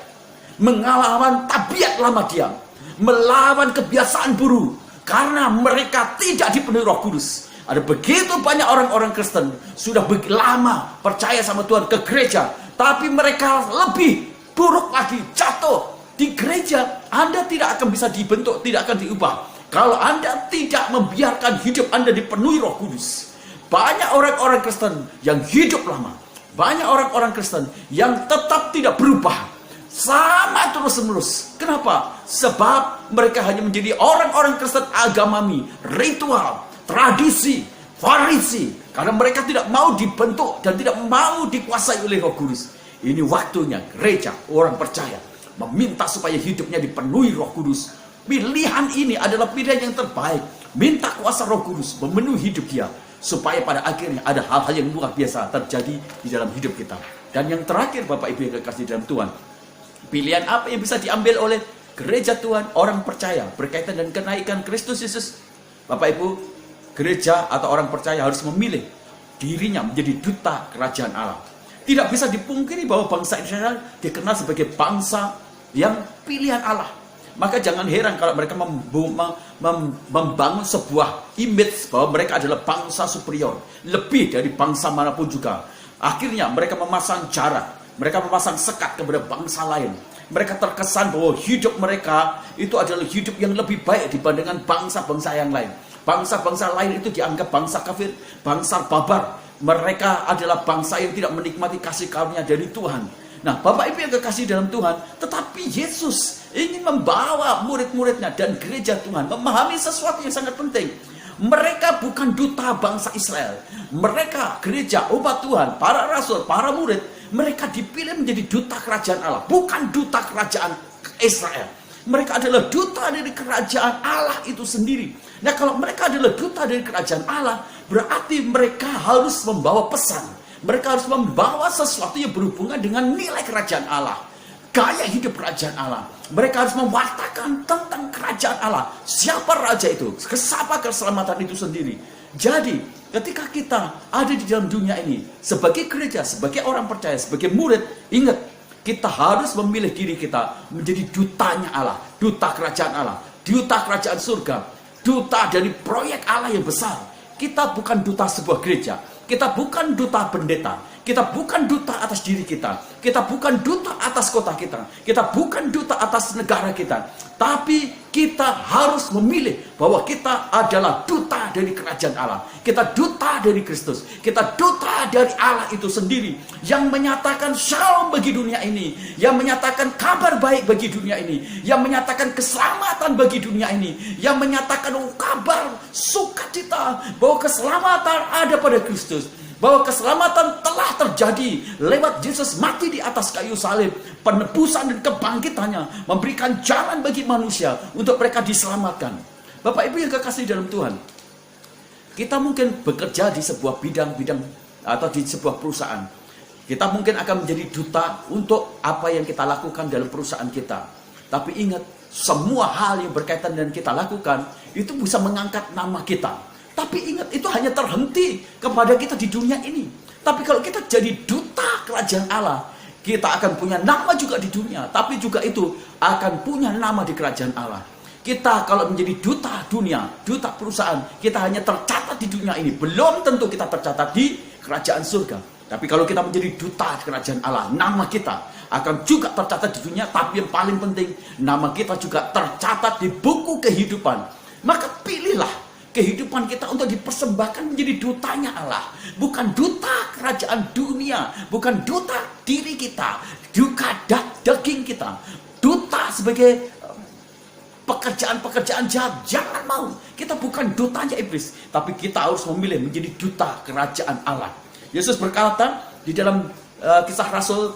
melawan tabiat lama dia, melawan kebiasaan buruk, karena mereka tidak dipenuhi Roh Kudus. Ada begitu banyak orang-orang Kristen sudah lama percaya sama Tuhan ke gereja, tapi mereka lebih buruk lagi, jatuh di gereja. Anda tidak akan bisa dibentuk, tidak akan diubah kalau Anda tidak membiarkan hidup Anda dipenuhi Roh Kudus. Banyak orang-orang Kristen yang hidup lama, banyak orang-orang Kristen yang tetap tidak berubah, sama terus-menerus. Kenapa? Sebab mereka hanya menjadi orang-orang Kristen agamami, ritual, tradisi, Farisi, karena mereka tidak mau dibentuk dan tidak mau dikuasai oleh Roh Kudus. Ini waktunya gereja, orang percaya, meminta supaya hidupnya dipenuhi Roh Kudus. Pilihan ini adalah pilihan yang terbaik. Minta kuasa Roh Kudus memenuhi hidup dia, supaya pada akhirnya ada hal-hal yang luar biasa terjadi di dalam hidup kita. Dan yang terakhir, Bapak Ibu yang kekasih dalam Tuhan, Pilihan apa yang bisa diambil oleh gereja Tuhan, orang percaya berkaitan dengan kenaikan Kristus Yesus? Bapak Ibu, gereja atau orang percaya harus memilih dirinya menjadi duta kerajaan Allah. Tidak bisa dipungkiri bahwa bangsa Israel dikenal sebagai bangsa yang pilihan Allah. Maka jangan heran kalau mereka membangun sebuah image bahwa mereka adalah bangsa superior, lebih dari bangsa manapun juga. Akhirnya mereka memasang jarak, mereka memasang sekat kepada bangsa lain. Mereka terkesan bahwa hidup mereka itu adalah hidup yang lebih baik dibandingkan bangsa-bangsa yang lain. Bangsa-bangsa lain itu dianggap bangsa kafir, bangsa barbar. Mereka adalah bangsa yang tidak menikmati kasih karunia dari Tuhan. Nah, Bapak Ibu yang kekasih dalam Tuhan, tetapi Yesus ingin membawa murid-muridnya dan gereja Tuhan memahami sesuatu yang sangat penting. Mereka bukan duta bangsa Israel. Mereka, gereja, umat Tuhan, para rasul, para murid, mereka dipilih menjadi duta kerajaan Allah, bukan duta kerajaan Israel. Mereka adalah duta dari kerajaan Allah itu sendiri. Nah, kalau mereka adalah duta dari kerajaan Allah, berarti mereka harus membawa pesan. Mereka harus membawa sesuatu yang berhubungan dengan nilai kerajaan Allah, gaya hidup kerajaan Allah. Mereka harus mewartakan tentang kerajaan Allah. Siapa raja itu? Siapa keselamatan itu sendiri? Jadi, ketika kita ada di dalam dunia ini, sebagai gereja, sebagai orang percaya, sebagai murid, ingat, kita harus memilih diri kita menjadi dutanya Allah, duta kerajaan Allah, duta kerajaan surga, duta dari proyek Allah yang besar. Kita bukan duta sebuah gereja, kita bukan duta pendeta, kita bukan duta atas diri kita, kita bukan duta atas kota kita, kita bukan duta atas negara kita, tapi kita harus memilih bahwa kita adalah duta dari kerajaan Allah. Kita duta dari Kristus, kita duta dari Allah itu sendiri yang menyatakan shalom bagi dunia ini, yang menyatakan kabar baik bagi dunia ini, yang menyatakan keselamatan bagi dunia ini, yang menyatakan kabar sukacita bahwa keselamatan ada pada Kristus, bahwa keselamatan telah terjadi lewat Yesus mati di atas kayu salib, penebusan dan kebangkitannya memberikan jalan bagi manusia untuk mereka diselamatkan. Bapak Ibu yang kekasih dalam Tuhan, kita mungkin bekerja di sebuah bidang-bidang atau di sebuah perusahaan. Kita mungkin akan menjadi duta untuk apa yang kita lakukan dalam perusahaan kita. Tapi ingat, semua hal yang berkaitan dengan kita lakukan itu bisa mengangkat nama kita. Tapi ingat, itu hanya terhenti kepada kita di dunia ini. Tapi kalau kita jadi duta kerajaan Allah, kita akan punya nama juga di dunia, tapi juga itu akan punya nama di kerajaan Allah. Kita kalau menjadi duta dunia, duta perusahaan, kita hanya tercatat di dunia ini. Belum tentu kita tercatat di kerajaan surga. Tapi kalau kita menjadi duta kerajaan Allah, nama kita akan juga tercatat di dunia. Tapi yang paling penting, nama kita juga tercatat di buku kehidupan. Maka pilihlah kehidupan kita untuk dipersembahkan menjadi dutanya Allah. Bukan duta kerajaan dunia, bukan duta diri kita, duta daging kita. Duta sebagai pekerjaan-pekerjaan jahat, jangan mau. Kita bukan dutanya iblis, tapi kita harus memilih menjadi duta kerajaan Allah. Yesus berkata di dalam Kisah Rasul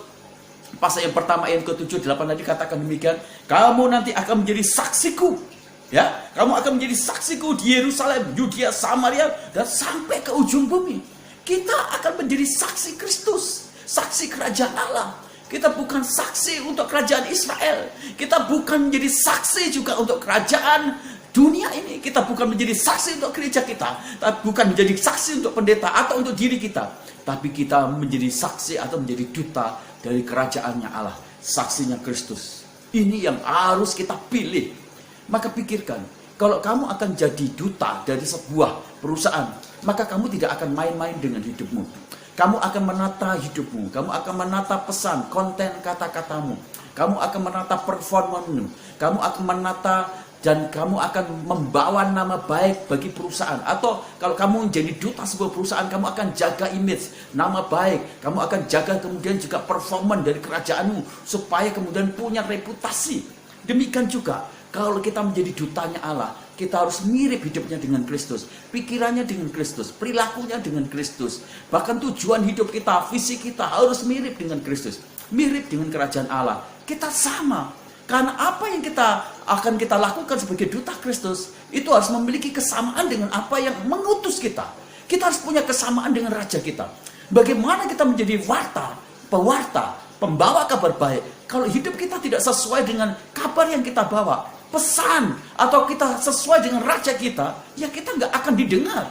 pasal yang pertama ayat ke-7-8 tadi katakan demikian, kamu nanti akan menjadi saksiku. Ya, kamu akan menjadi saksiku di Yerusalem, Yudea, Samaria, dan sampai ke ujung bumi. Kita akan menjadi saksi Kristus, saksi kerajaan Allah. Kita bukan saksi untuk kerajaan Israel. Kita bukan menjadi saksi juga untuk kerajaan dunia ini. Kita bukan menjadi saksi untuk gereja kita. Tapi bukan menjadi saksi untuk pendeta atau untuk diri kita. Tapi kita menjadi saksi atau menjadi duta dari kerajaannya Allah. Saksinya Kristus. Ini yang harus kita pilih. Maka pikirkan, kalau kamu akan jadi duta dari sebuah perusahaan, maka kamu tidak akan main-main dengan hidupmu. Kamu akan menata hidupmu, kamu akan menata pesan, konten kata-katamu, kamu akan menata performamu, kamu akan menata dan kamu akan membawa nama baik bagi perusahaan. Atau kalau kamu menjadi duta sebuah perusahaan, kamu akan jaga image, nama baik, kamu akan jaga kemudian juga performan dari kerajaanmu, supaya kemudian punya reputasi. Demikian juga, kalau kita menjadi dutanya Allah, kita harus mirip hidupnya dengan Kristus, pikirannya dengan Kristus, perilakunya dengan Kristus. Bahkan tujuan hidup kita, visi kita harus mirip dengan Kristus, mirip dengan kerajaan Allah. Kita sama, karena apa yang kita lakukan sebagai duta Kristus, itu harus memiliki kesamaan dengan apa yang mengutus kita. Kita harus punya kesamaan dengan Raja kita. Bagaimana kita menjadi pewarta, pembawa kabar baik, Kalau hidup kita tidak sesuai dengan kabar yang kita bawa, pesan, atau kita sesuai dengan raja kita, ya kita nggak akan didengar.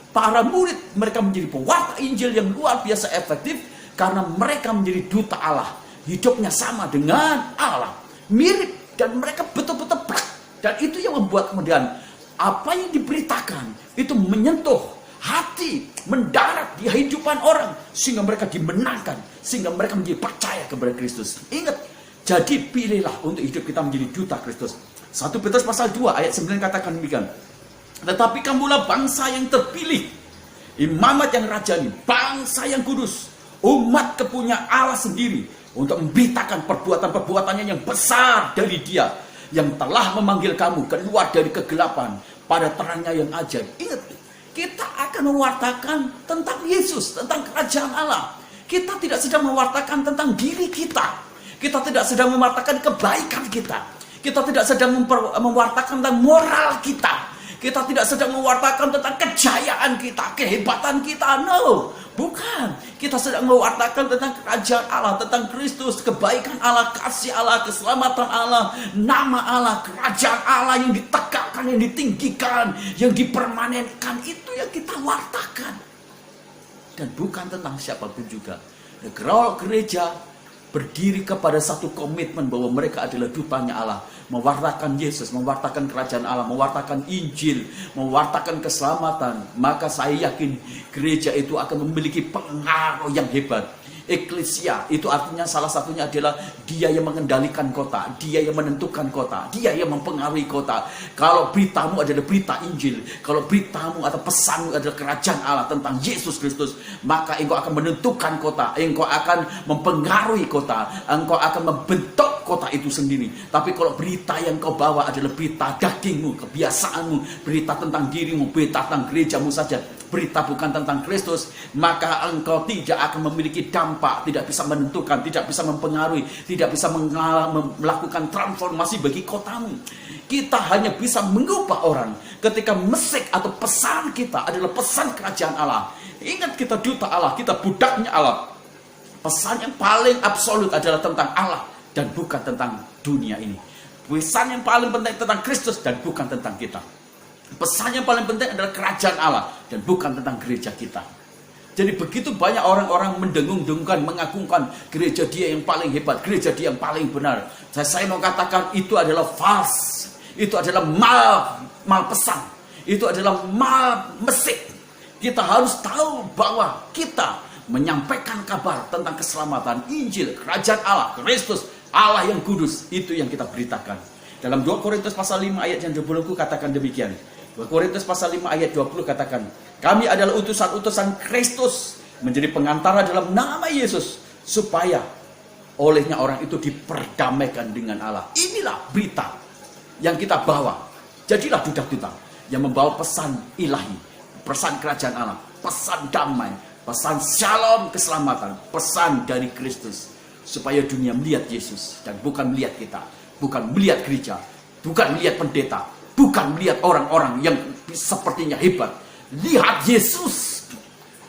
Para murid, mereka menjadi pewarta Injil yang luar biasa efektif, karena mereka menjadi duta Allah. Hidupnya sama dengan Allah, mirip, dan mereka betul-betul plak. Dan itu yang membuat kemudian apa yang diberitakan itu menyentuh hati, mendarat di kehidupan orang, sehingga mereka dimenangkan, sehingga mereka menjadi percaya kepada Kristus. Ingat, jadi pilihlah untuk hidup kita menjadi duta Kristus. 1 Petrus pasal 2 ayat 9 katakan demikian. Tetapi kamulah bangsa yang terpilih, imamat yang rajani, bangsa yang kudus, umat kepunyaan Allah sendiri, untuk memberitakan perbuatan-perbuatannya yang besar dari Dia yang telah memanggil kamu keluar dari kegelapan pada terangnya yang ajaib. Ingat, kita akan mewartakan tentang Yesus, tentang kerajaan Allah. Kita tidak sedang mewartakan tentang diri kita. Kita tidak sedang mewartakan kebaikan kita. Kita tidak sedang mewartakan tentang moral kita. Kita tidak sedang mewartakan tentang kejayaan kita, kehebatan kita. No, bukan. Kita sedang mewartakan tentang kerajaan Allah, tentang Kristus, kebaikan Allah, kasih Allah, keselamatan Allah, nama Allah, kerajaan Allah yang ditegakkan, yang ditinggikan, yang dipermanenkan. Itu yang kita wartakan. Dan bukan tentang siapapun juga. Gereja berdiri kepada satu komitmen bahwa mereka adalah dutanya Allah, mewartakan Yesus, mewartakan kerajaan Allah, mewartakan Injil, mewartakan keselamatan. Maka saya yakin gereja itu akan memiliki pengaruh yang hebat. Eklesia itu artinya salah satunya adalah dia yang mengendalikan kota, dia yang menentukan kota, dia yang mempengaruhi kota. Kalau beritamu adalah berita Injil, kalau beritamu atau pesanmu adalah kerajaan Allah tentang Yesus Kristus, maka engkau akan menentukan kota, engkau akan mempengaruhi kota, engkau akan membentuk kota itu sendiri. Tapi kalau berita yang kau bawa adalah berita dagingmu, kebiasaanmu, berita tentang dirimu, berita tentang gerejamu saja, berita bukan tentang Kristus, maka engkau tidak akan memiliki dampak, tidak bisa menentukan, tidak bisa mempengaruhi, tidak bisa melakukan transformasi bagi kotamu. Kita hanya bisa mengubah orang ketika mesej atau pesan kita adalah pesan kerajaan Allah. Ingat, kita duta Allah, kita budaknya Allah. Pesan yang paling absolut adalah tentang Allah dan bukan tentang dunia ini. Pesan yang paling penting tentang Kristus dan bukan tentang kita. Pesan yang paling penting adalah kerajaan Allah dan bukan tentang gereja kita. Jadi begitu banyak orang-orang mendengung-dengungkan, mengagungkan gereja dia yang paling hebat, gereja dia yang paling benar. Saya mau katakan itu adalah false. Itu adalah mal pesan. Itu adalah mal mesej. Kita harus tahu bahwa kita menyampaikan kabar tentang keselamatan, Injil, kerajaan Allah, Kristus, Allah yang kudus. Itu yang kita beritakan. Dalam 2 Korintus pasal 5 ayat yang 20 katakan demikian. 2 Korintus pasal 5 ayat 20 katakan, kami adalah utusan-utusan Kristus, menjadi pengantara dalam nama Yesus, supaya olehnya orang itu diperdamaikan dengan Allah. Inilah berita yang kita bawa. Jadilah duta-duta yang membawa pesan ilahi, pesan kerajaan Allah, pesan damai, pesan shalom, keselamatan, pesan dari Kristus, supaya dunia melihat Yesus dan bukan melihat kita, bukan melihat gereja, bukan melihat pendeta, bukan melihat orang-orang yang sepertinya hebat. Lihat Yesus.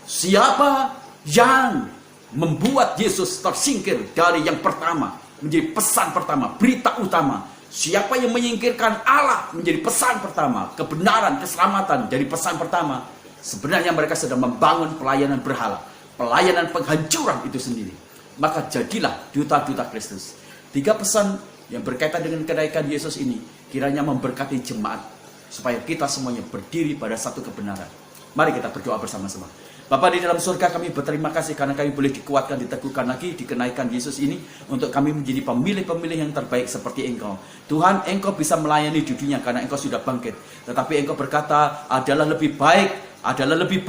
Siapa yang membuat Yesus tersingkir dari yang pertama, menjadi pesan pertama, berita utama. Siapa yang menyingkirkan Allah menjadi pesan pertama, kebenaran, keselamatan dari pesan pertama. Sebenarnya mereka sedang membangun pelayanan berhala, pelayanan penghancuran itu sendiri. Maka jadilah duta-duta Kristus. 3 pesan yang berkaitan dengan kenaikan Yesus ini kiranya memberkati jemaat, supaya kita semuanya berdiri pada satu kebenaran. Mari kita berdoa bersama-sama. Bapa di dalam surga, kami berterima kasih karena kami boleh dikuatkan, diteguhkan lagi di kenaikan Yesus ini, untuk kami menjadi pemilih-pemilih yang terbaik seperti Engkau. Tuhan, Engkau bisa melayani di dunia karena Engkau sudah bangkit. Tetapi Engkau berkata adalah lebih baik, adalah lebih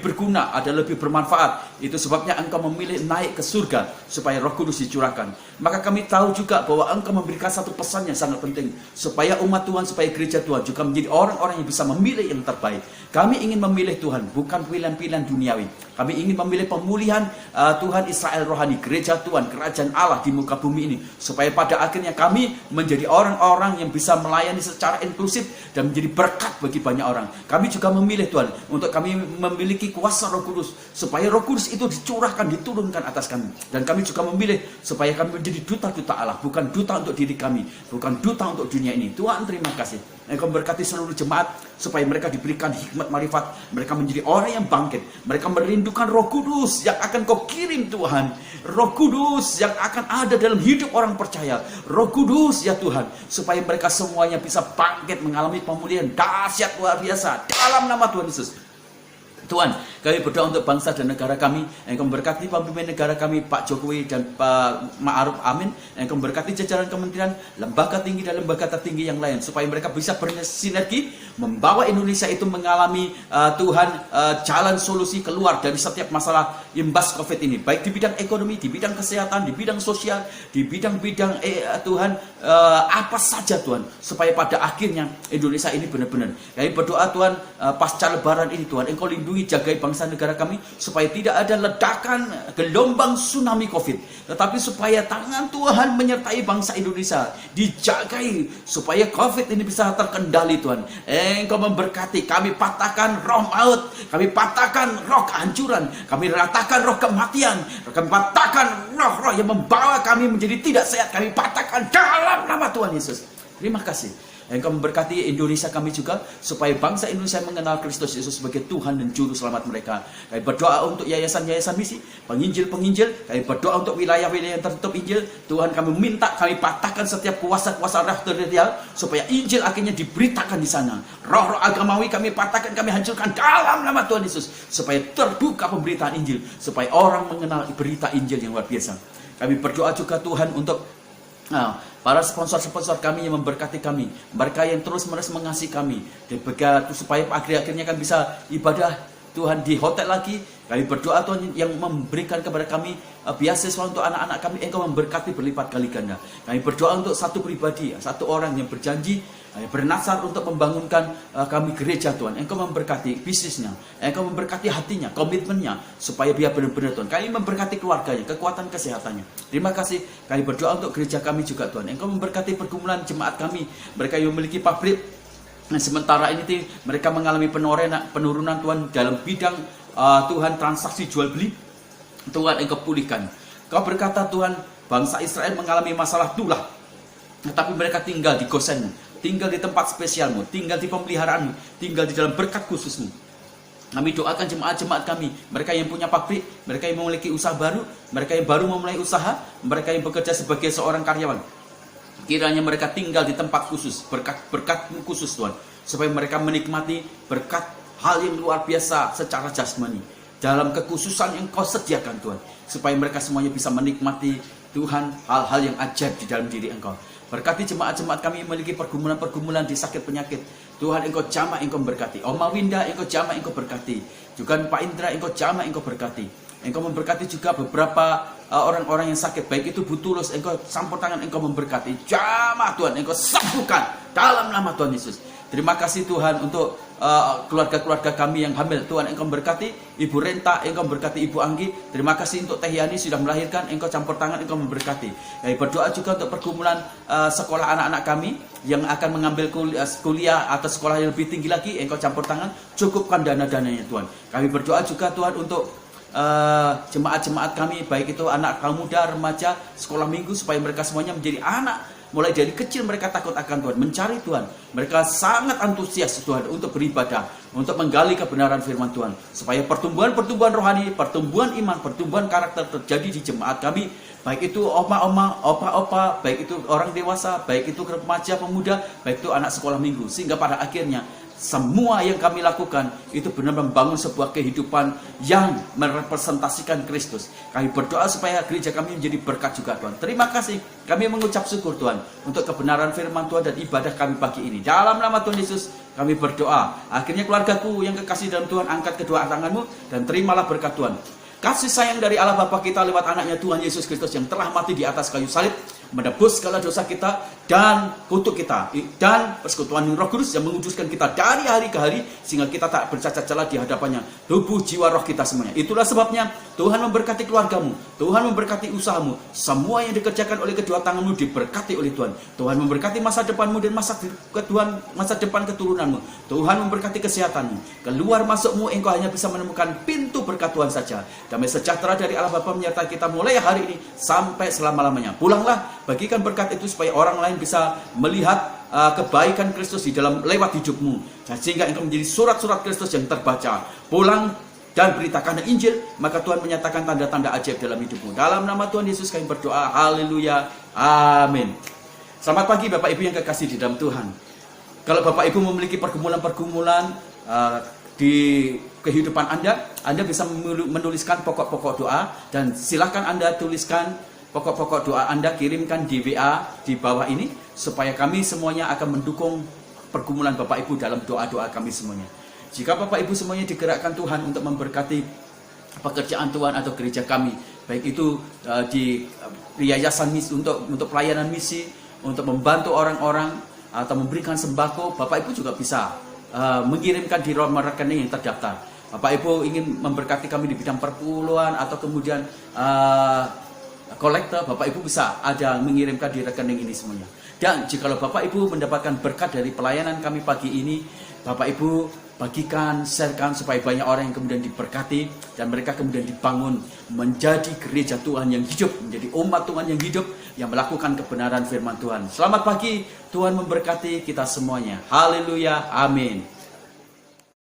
berguna, adalah lebih bermanfaat. Itu sebabnya Engkau memilih naik ke surga supaya Roh Kudus dicurahkan. Maka kami tahu juga bahwa Engkau memberikan satu pesan yang sangat penting, supaya umat Tuhan, supaya gereja Tuhan juga menjadi orang-orang yang bisa memilih yang terbaik. Kami ingin memilih Tuhan, bukan pilihan-pilihan duniawi. Kami ingin memilih pemulihan Tuhan Israel rohani, gereja Tuhan, kerajaan Allah di muka bumi ini, supaya pada akhirnya kami menjadi orang-orang yang bisa melayani secara inklusif dan menjadi berkat bagi banyak orang. Kami juga memilih Tuhan, untuk kami memiliki kuasa Roh Kudus, supaya Roh Kudus itu dicurahkan, diturunkan atas kami. Dan kami juga memilih supaya kami menjadi duta-duta Allah, bukan duta untuk diri kami, bukan duta untuk dunia ini. Tuhan, terima kasih. Engkau memberkati seluruh jemaat, supaya mereka diberikan hikmat marifat, mereka menjadi orang yang bangkit, mereka merindukan Roh Kudus yang akan Kau kirim Tuhan, Roh Kudus yang akan ada dalam hidup orang percaya, Roh Kudus ya Tuhan, supaya mereka semuanya bisa bangkit mengalami pemulihan dahsyat luar biasa dalam nama Tuhan Yesus. Tuhan, kami berdoa untuk bangsa dan negara kami. Engkau memberkati pemimpin negara kami, Pak Jokowi dan Pak Ma'ruf Amin. Engkau memberkati jajaran kementerian, lembaga tinggi dan lembaga tertinggi yang lain, supaya mereka bisa bersinergi membawa Indonesia itu mengalami jalan solusi keluar dari setiap masalah imbas COVID ini, baik di bidang ekonomi, di bidang kesehatan, di bidang sosial, di bidang-bidang apa saja Tuhan, supaya pada akhirnya Indonesia ini benar-benar. Kami berdoa Tuhan, pasca lebaran ini Tuhan, Engkau lindungi, jagai bangsa negara kami, supaya tidak ada ledakan gelombang tsunami COVID, tetapi supaya tangan Tuhan menyertai bangsa Indonesia, dijagai supaya COVID ini bisa terkendali Tuhan. Engkau memberkati, kami patahkan roh maut, kami patahkan roh kehancuran, kami ratakan roh kematian, kami patahkan roh-roh yang membawa kami menjadi tidak sehat, kami patahkan dalam nama Tuhan Yesus. Terima kasih. Engkau memberkati Indonesia kami juga, supaya bangsa Indonesia mengenal Kristus Yesus sebagai Tuhan dan Juru Selamat mereka. Kami berdoa untuk yayasan-yayasan misi, penginjil-penginjil, kami berdoa untuk wilayah-wilayah yang tertutup Injil. Tuhan, kami minta, kami patahkan setiap kuasa-kuasa roh teritorial, supaya Injil akhirnya diberitakan di sana. Roh-roh agamawi kami patahkan, kami hancurkan dalam nama Tuhan Yesus, supaya terbuka pemberitaan Injil, supaya orang mengenal berita Injil yang luar biasa. Kami berdoa juga Tuhan untuk para sponsor-sponsor kami yang memberkati kami, mereka yang terus-menerus mengasihi kami, dan supaya akhirnya kami bisa ibadah Tuhan di hotel lagi. Kami berdoa Tuhan yang memberikan kepada kami beasiswa untuk anak-anak kami, Engkau memberkati berlipat kali ganda. Kami berdoa untuk satu pribadi, satu orang yang berjanji bernasar untuk membangunkan kami gereja Tuhan. Engkau memberkati bisnisnya, Engkau memberkati hatinya, komitmennya, supaya dia benar-benar Tuhan. Kami memberkati keluarganya, kekuatan kesehatannya. Terima kasih. Kami berdoa untuk gereja kami juga Tuhan. Engkau memberkati pergumulan jemaat kami, mereka yang memiliki pabrik. Nah, sementara ini mereka mengalami penurunan Tuhan dalam bidang Tuhan transaksi jual beli. Tuhan, Engkau pulihkan. Kau berkata Tuhan, bangsa Israel mengalami masalah tulah, tetapi mereka tinggal di Gosenmu, tinggal di tempat spesialmu, tinggal di pemeliharaanmu, tinggal di dalam berkat khususmu. Kami doakan jemaat-jemaat kami, mereka yang punya pabrik, mereka yang memiliki usaha baru, mereka yang baru memulai usaha, mereka yang bekerja sebagai seorang karyawan. Kiranya mereka tinggal di tempat khusus, berkat-berkat khusus Tuhan, supaya mereka menikmati berkat hal yang luar biasa secara jasmani, dalam kekhususan yang Kau sediakan Tuhan, supaya mereka semuanya bisa menikmati Tuhan hal-hal yang ajaib di dalam diri Engkau. Berkati jemaat-jemaat kami yang memiliki pergumulan-pergumulan di sakit penyakit. Tuhan, Engkau jamah, Engkau berkati. Oma Winda, Engkau jamah, Engkau berkati. Juga Pak Indra, Engkau jamah, Engkau berkati. Engkau memberkati juga beberapa orang-orang yang sakit, baik itu Bu Tulus, Engkau campur tangan, Engkau memberkati. Jamah Tuhan, Engkau sembuhkan dalam nama Tuhan Yesus. Terima kasih Tuhan untuk keluarga-keluarga kami yang hamil. Tuhan, Engkau memberkati Ibu Renta, Engkau memberkati Ibu Anggi. Terima kasih untuk Teh Yani sudah melahirkan, Engkau campur tangan, Engkau memberkati. Kami berdoa juga untuk pergumulan sekolah anak-anak kami yang akan mengambil kuliah atau sekolah yang lebih tinggi lagi, Engkau campur tangan, cukupkan dana-dananya Tuhan. Kami berdoa juga Tuhan untuk jemaat-jemaat kami, baik itu anak kaum muda, remaja, sekolah minggu, supaya mereka semuanya menjadi anak. Mulai dari kecil mereka takut akan Tuhan, mencari Tuhan. Mereka sangat antusias Tuhan untuk beribadah, untuk menggali kebenaran firman Tuhan, supaya pertumbuhan rohani, pertumbuhan iman, pertumbuhan karakter terjadi di jemaat kami, baik itu oma-oma, opa-opa, baik itu orang dewasa, baik itu remaja, pemuda, baik itu anak sekolah minggu, sehingga pada akhirnya semua yang kami lakukan itu benar membangun sebuah kehidupan yang merepresentasikan Kristus. Kami berdoa supaya gereja kami menjadi berkat juga Tuhan. Terima kasih. Kami mengucap syukur Tuhan untuk kebenaran firman Tuhan dan ibadah kami pagi ini. Dalam nama Tuhan Yesus kami berdoa. Akhirnya keluargaku yang kekasih dalam Tuhan, angkat kedua tanganmu dan terimalah berkat Tuhan. kasih sayang dari Allah Bapa kita lewat anaknya Tuhan Yesus Kristus yang telah mati di atas kayu salib, menebus segala dosa kita dan kutuk kita, dan persekutuan Roh Kudus yang menguduskan kita dari hari ke hari sehingga kita tak bercacat celah di hadapannya, tubuh, jiwa, roh kita semuanya. Itulah sebabnya Tuhan memberkati keluargamu, Tuhan memberkati usahamu, semua yang dikerjakan oleh kedua tanganmu diberkati oleh Tuhan. Tuhan memberkati masa depanmu dan masa depan keturunanmu. Tuhan memberkati kesehatanmu. Keluar masukmu engkau hanya bisa menemukan pintu berkat Tuhan saja. Damai sejahtera dari Allah Bapa menyertai kita mulai hari ini sampai selama-lamanya. Pulanglah, bagikan berkat itu supaya orang lain bisa melihat kebaikan Kristus di dalam lewat hidupmu, sehingga engkau menjadi surat-surat Kristus yang terbaca. Pulang dan beritakan Injil, maka Tuhan menyatakan tanda-tanda ajaib dalam hidupmu. Dalam nama Tuhan Yesus kami berdoa. Haleluya. Amin. Selamat pagi Bapak Ibu yang kekasih di dalam Tuhan. Kalau Bapak Ibu memiliki pergumulan-pergumulan di kehidupan Anda bisa menuliskan pokok-pokok doa, dan silahkan Anda tuliskan pokok-pokok doa Anda, kirimkan di WA di bawah ini, supaya kami semuanya akan mendukung pergumulan Bapak Ibu dalam doa-doa kami semuanya. Jika Bapak Ibu semuanya digerakkan Tuhan untuk memberkati pekerjaan Tuhan atau gereja kami, baik itu di yayasan misi, untuk pelayanan misi, untuk membantu orang-orang, atau memberikan sembako, Bapak Ibu juga bisa mengirimkan di nomor rekening yang terdaftar. Bapak Ibu ingin memberkati kami di bidang perpuluhan atau kemudian kolektor, Bapak Ibu bisa ada mengirimkan di rekening ini semuanya. Dan jikalau Bapak Ibu mendapatkan berkat dari pelayanan kami pagi ini, Bapak Ibu bagikan, sharekan supaya banyak orang yang kemudian diberkati dan mereka kemudian dibangun menjadi gereja Tuhan yang hidup, menjadi umat Tuhan yang hidup yang melakukan kebenaran firman Tuhan. Selamat pagi, Tuhan memberkati kita semuanya. Haleluya, amin.